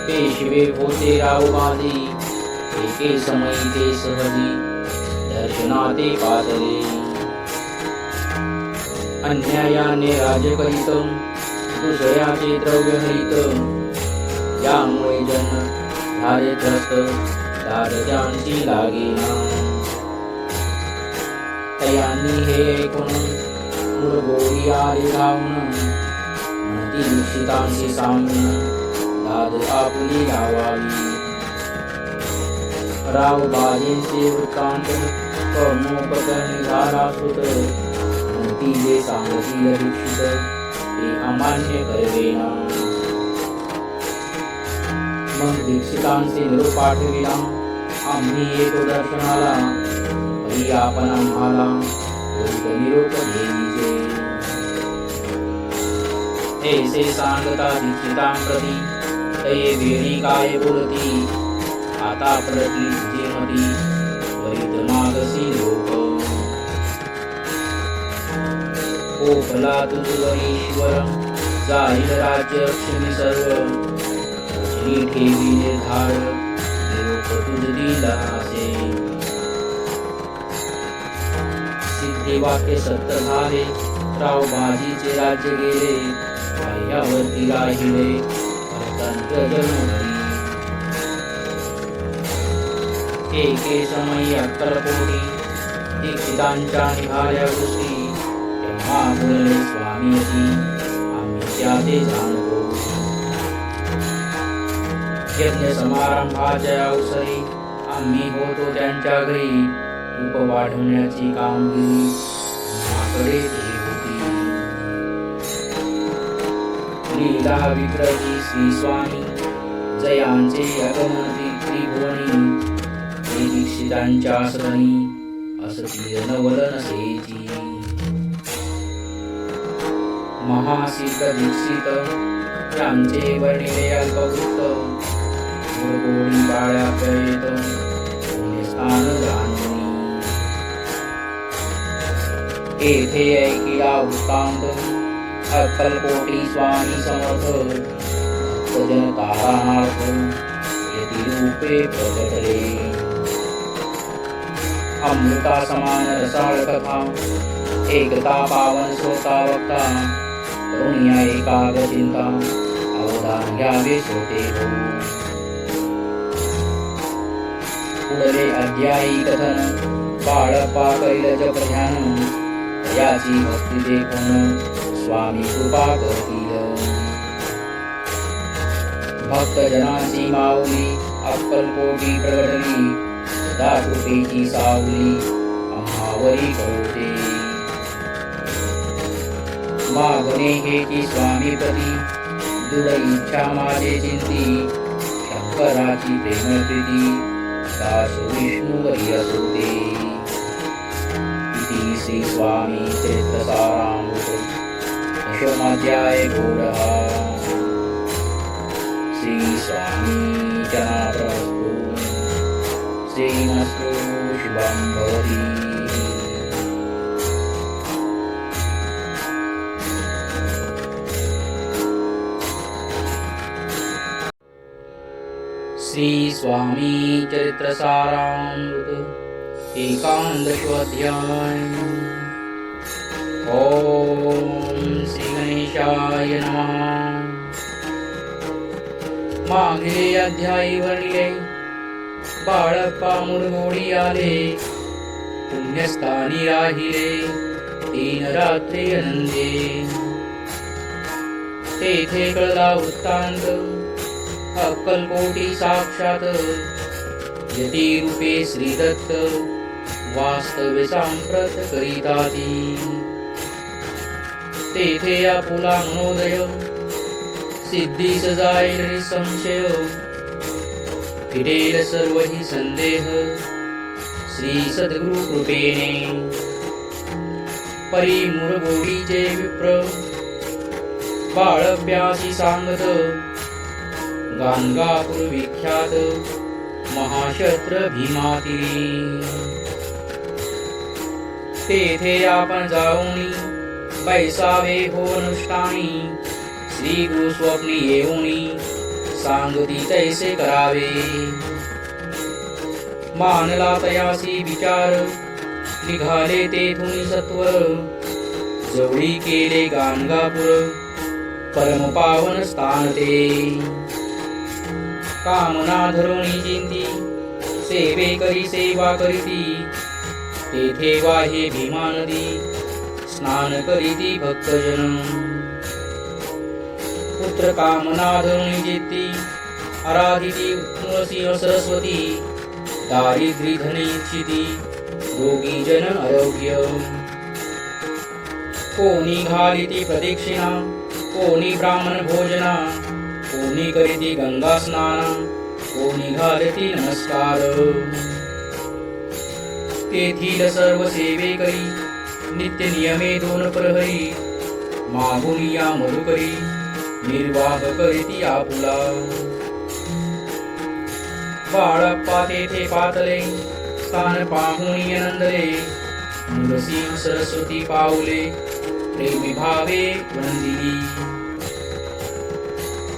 पेशवे होते रावबादी एके समयी ते सहजी दर्शनाते पातले अन्यायाने राज्य करीत दुसऱ्याचे द्रव्य हरित यामुळे जन झाले त्रस्त दारिद्र्यांची लागेना तयांनी हे ऐकून मुरगोरी आले धावून दीक्षितांशी साम्य दाद आपुली लावावी रावबाजींचे वृत्तांत कर्मोपकरणी झाला श्रुत ती जे सांगतील दीक्षित ते अमान्य करवेना मग दीक्षितांचे निरोप पाठविला आम्ही येतो दर्शनाला परी आपण आम्हाला निरोप घेईजे ऐसे सांगता दीक्षितांप्रती तये वेळी काय बोलती आता प्रती तुझे मती वरित मागसी लोक ओपला तुझ ईश्वर जाईल राज्य क्षमी सर्व श्री ठेवी निर्धार निरोप तुझ दिला असे सिद्धे वाक्य सत्य झाले रावबाजीचे राज्य गेले बाह्यावरती राहिले परतंत्र जन्मभरी एके समयी अक्कलकोटी दीक्षितांच्या निघाल्या गोष्टी तेव्हा बोलले स्वामी अशी आम्ही त्या ते जाणतो यज्ञ समारंभाच्या अवसरी आम्ही होतो त्यांच्या घरी तूप वाढवण्याची कामगिरी आम्हाकडे ते होती लीला विग्रही श्री स्वामी जयांचे अगमती त्रिभुवनी दीक्षितांच्या सदनी असती नवल नसेची महासिद्ध दीक्षित त्यांचे वर्णिले अल्पवृत्त गुरुगोडी बाळ्या प्रयत पुण्यस्थान जाणून येथे ऐकिला वृत्तांत अक्कलकोटी स्वामी समर्थ भक्तजन तारणार्थ यती रूपे प्रकटले अमृता समान रसाळ कथा एकता पावन श्रोता वक्ता करुणिया एकाग्र चिंता अवधान घ्यावे श्रोते हो पुढले अध्यायी कथन बाळप्पा कैल जप ध्यान याची भक्ती देखून स्वामी कृपा करतील भक्तजनांची माऊली अक्कलकोटी प्रगटली सदा कृपेची सावली आम्हावरी कळते मागणे हेची स्वामी प्रती दृढ इच्छा माझे चिंती शंकराची प्रेम प्रीती दास विष्णुवरी असोते इति श्री स्वामी चरित्र सारामृत दशमाध्याय गौडः श्री स्वामी जनार्दनस्तु श्रीमस्तु शुभं भवति श्री स्वामी चरित्र सारामृत एकादशोऽध्याय ओम श्री गणेशाय नमः मागे अध्यायी वर्णिले बाळप्पा मुरगोडी आले पुण्यस्थानी राहिले 3 रात्री आनंदे तेथे कळला वृत्तांत अक्कलकोटी साक्षात यती रूपे श्रीदत्त वास्तव्य सांप्रत करीताती तेथे आपुला मनोदय सिद्धीस जाईल संशय फिरेल सर्व ही संदेह श्री सद्गुरु कृपेने परी मुरगोडीचे विप्र बाळप्यासी सांगत गाणगापूर विख्यात महाशस्त्र भीमाती तेथे आपण जाऊनी बैसावे हो अनुष्ठानी श्री गुरु स्वप्नी येऊनी सांगती तैसे करावे मानला तयासी विचार निघाले तेथून सत्वर जवळी केले गाणगापूर परम पावन स्थान ते कामना धरुणी चिंती सेवे करी सेवा करीती तेथे वाहे भीमा नदी स्नान करीती भक्तजन पुत्र कामना धरुणी चित्ती आराधिती नृसिंह सरस्वती दारिद्र्य धनी इच्छिती रोगी जन आरोग्य कोणी घालिती प्रदक्षिणा कोणी ब्राह्मण भोजना कोणी करीती गंगा स्नान कोणी घालती नमस्कार तेथील सर्व सेवे करी नित्य नियमे 2 प्रहरी मागून या मधुकरी निर्वाह करीती आपुला बाळप्पा तेथे पातले स्थान पाहून आनंदले नृसिंह सरस्वती पावले प्रेमी भावे वंदिली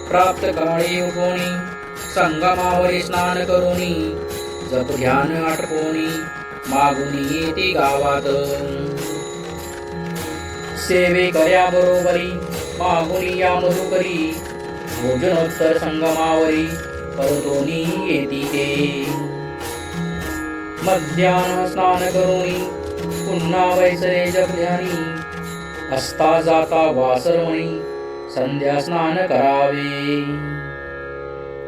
प्राप्त काळी उठोनी संगमावरी स्नान करोनी जप ध्यान आटपोनी मागुनी येती गावात सेवे कर्या बरोबरी मागुनी या मधुकरी भोजनोत्तर संगमावरी परतोनी येती ते मध्यान स्नान करोनी पुन्हा वैसरे जप ध्यानी असता जाता वासरमणी संध्या स्नान करावे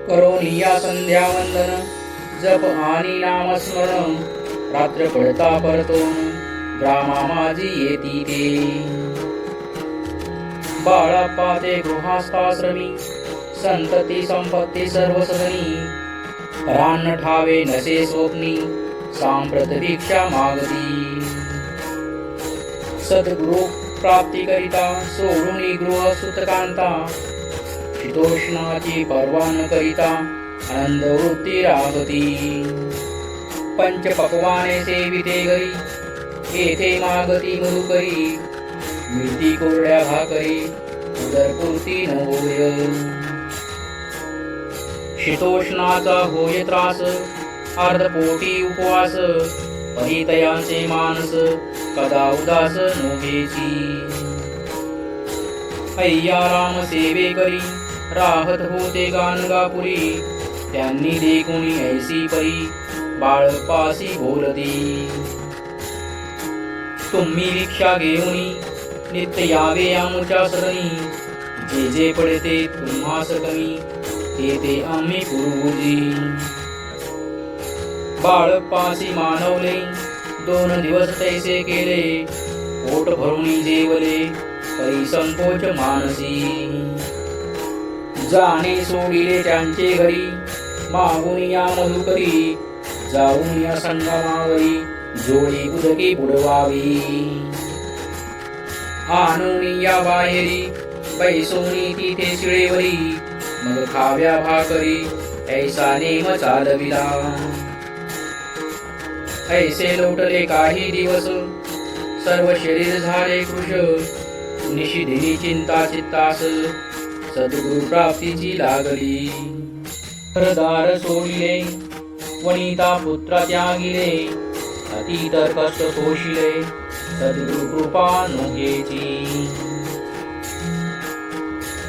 करोनी या संध्या वंदन जप आणि नामस्मरण रात्र पडता परतून ग्रामा माझी येती ते बाळप्पा ते गृहस्थाश्रमी संतती संपत्ती सर्व सदनी, रान ठावे नसे स्वप्नी, सांप्रत भिक्षा मागती. सद्गुरु प्राप्ती करिता सोडून गृह सुतकांता, शीतोष्णाची पर्वा न करिता आनंद वृत्ती रागती. पंचपक्वाने सेविते घरी, येथे मागती मधुकरी, मिळती कोरड्या भाकरी, उदरपूर्ती न होय. शीतोष्णाचा होय त्रास, अर्धपोटी उपवास, परितयांचे मानस, कदा उदास नोहेची. अय्या राम सेवे करी, राहत होते गाणगापुरी, त्यांनी देखुनी ऐसी परी, बाळपासी बोलती. तुम्ही भिक्षा घेऊनी, नित्य यावे आमच्या सदनी, जे जे पडते तुम्हास कमी, ते आम्ही गुरुजी. बाळपासी मानवले, 2 दिवस तैसे केले, पोट भरुनी जेवले, परिसंकोच मानसी. जाणे सोडिले त्यांचे घरी, मागून या मधुकरी, जाऊन या संगमावरी, जोडी उदकी बुडवावी. आणून या बाहेरी, बैसोनी तिथे शिळेवरी, मग खाव्या भाकरी, ऐसा नेम चालविला. ऐसे लोटले काही दिवस, सर्व शरीर झाले कृश, निशिदिनी चिंता चित्तास, सद्गुरु प्राप्तीची लागली. हृदार सोडिले, वनिता पुत्र त्यागिले, अतितर कष्ट सोशिले, सद्गुरु कृपा नोहेची.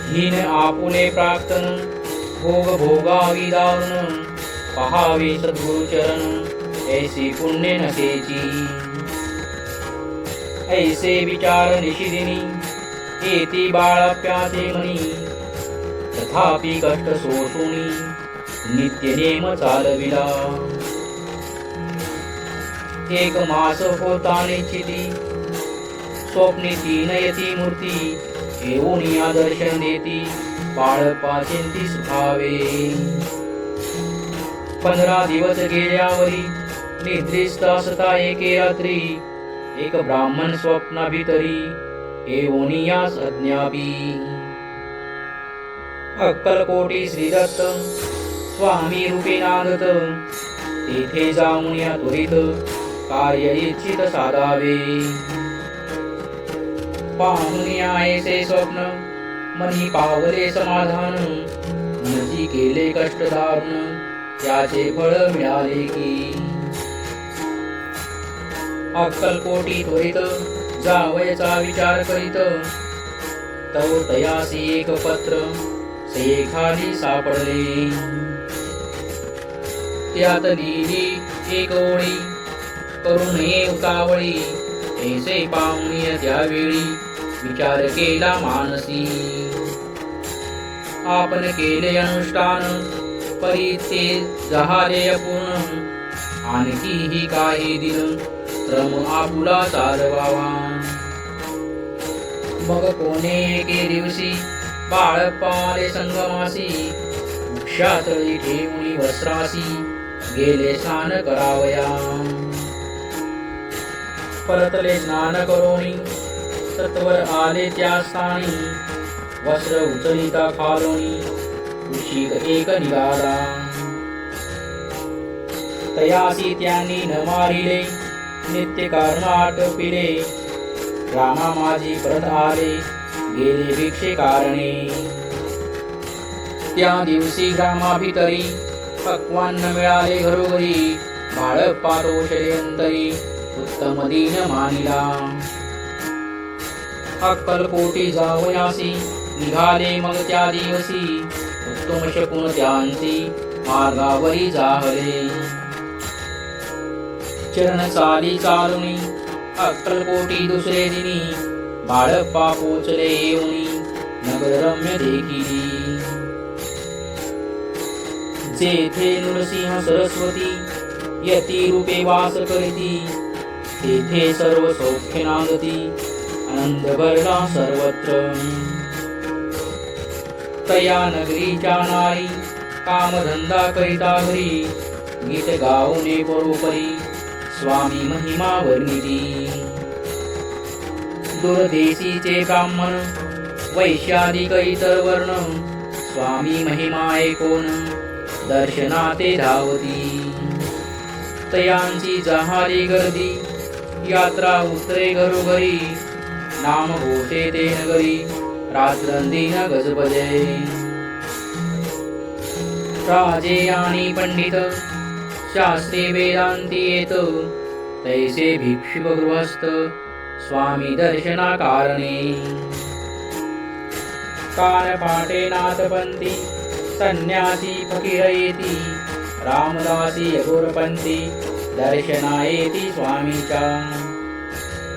हीन आपुले प्राक्तन, भोग भोगावी दारुण, पहावे सद्गुरु चरण, ऐसी पुण्य नसेची. ऐसे विचार निशिदिनी, येती बाळप्याचे मनी, तथापि कष्ट सोसुनी, नित्य नेम चालविला. 1 मास होता निश्चिती, स्वप्नी 3 यती मूर्ती, येऊन या दर्शन देती, बाळपाचिंती सुखावे. 15 दिवस गेल्यावरी, निद्रिस्त असता एके रात्री, एक ब्राह्मण स्वप्नाभितरी, येऊनियास अज्ञापी. अक्कलकोटी श्रीदत्त स्वामी रूपे नांदत, तेथे जाऊन या त्वरित, कार्य इच्छित साधावे. पाहून ऐसे स्वप्न, मनी पावले समाधान, मनची केले कष्ट दारुण, त्याचे फळ मिळाले की. अक्कलकोटी त्वरित जावयाचा विचार करीत, तव तयासी एक पत्र सेखाली सापडले. त्यात लिहिली एक ओळी, करू नये उतावळी, ऐसे पाहुणे त्यावेळी, विचार केला मानसी. आपण केले अनुष्ठान, परी ते झाले अपूर्ण, आणखीही काही दिन, श्रम आपुला चालवावा. मग कोणे एके दिवशी, बाळप्पाले संगमासी, वृक्षातळी ठेवणी वस्त्रासी, गेले स्नान करावया. परतले स्नान करोनी, सत्वर आले त्या स्थानी, वस्त्र उचलिता खालोनी, ऋषिक एक निघाला. तयासी त्यांनी न मारिले, नित्य कर्म आटोपिले, रामा माझी परत आले, गेले भिक्षे कारणे. त्या दिवशी ग्रामाभितरी, पक्वान्न मिळाले घरोघरी, बाळप्पा तोषले अंतरी, उत्तम दीन मानिला. अक्कलकोटी जावयासी, निघाले मग त्या दिवसी, उत्तम शकून त्यांची, मार्गावरी जाहले. चरण चाली चालुनी, अक्कलकोटी दुसरे दिनी, बाळप्पा पोचले येऊनी, नगररम्य देखिली. जेथे नृसिंह सरस्वती, यती रूपे वास करीती, तेथे सर्व सौख्य नांदती, आनंद भरला सर्वत्र. तया नगरीच्या नारी कामधंदा करिता घरी गीत गाऊने परोपरी स्वामी महिमा वर्णिती दूरदेशीचे ब्राह्मण वैश्यादिक इतर वर्ण स्वामी महिमा ऐकून दर्शनाते धावती तयांची जहाली गर्दी यात्रा उतरे घरोघरी नाम घोषे ते नगरी रात्रंदिन गजबजे राजे आणि पंडित शास्त्री वेदांती येत तैसे भिक्षुक गृहस्थ स्वामी दर्शना कारणे कानपाटे नाथपंथी संन्यासी फकीर येती रामदासी अगोरपंथी दर्शना येती स्वामीच्या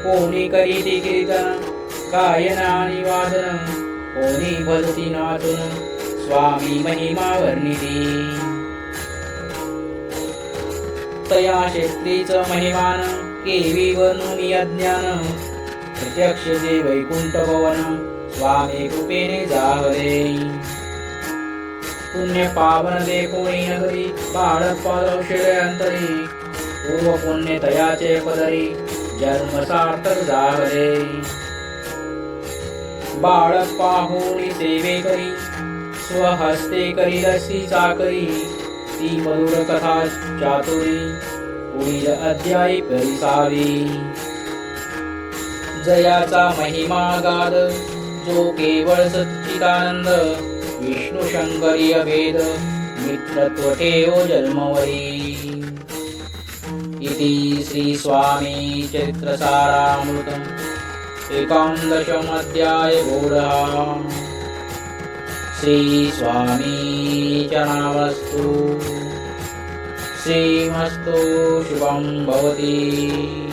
कोणी करीती कीर्तन गायन आणि वादन कोणी भजती नाचून स्वामी महिमा वर्णिती तया क्षेत्रीच महिमान केवी वर्णुनी अज्ञान प्रत्यक्ष जे वैकुंठ भवन स्वामी कृपेने जाहले पुण्य पावन दे कोणी नगरी बाळक पादौषधे अंतरी पूर्व पुण्य तयाचे पदरी जन्म सार्थक जाहले बाळक पाहुणी सेवे करी स्वहस्ते करी लसी चाकरी ती मधुर कथा चातुरी पुढील अध्यायी परिसावी जयाचा महिमा गाद जो केवळ सच्चिदानंद विष्णु शंकरी अभेद मित्रत्व ठेव जन्मवरी इति श्री स्वामी चरित्रसारामृतम् एकादशमध्याय गौडः श्री स्वामी चरणामस्तु श्रीमस्तु शुभं भवति।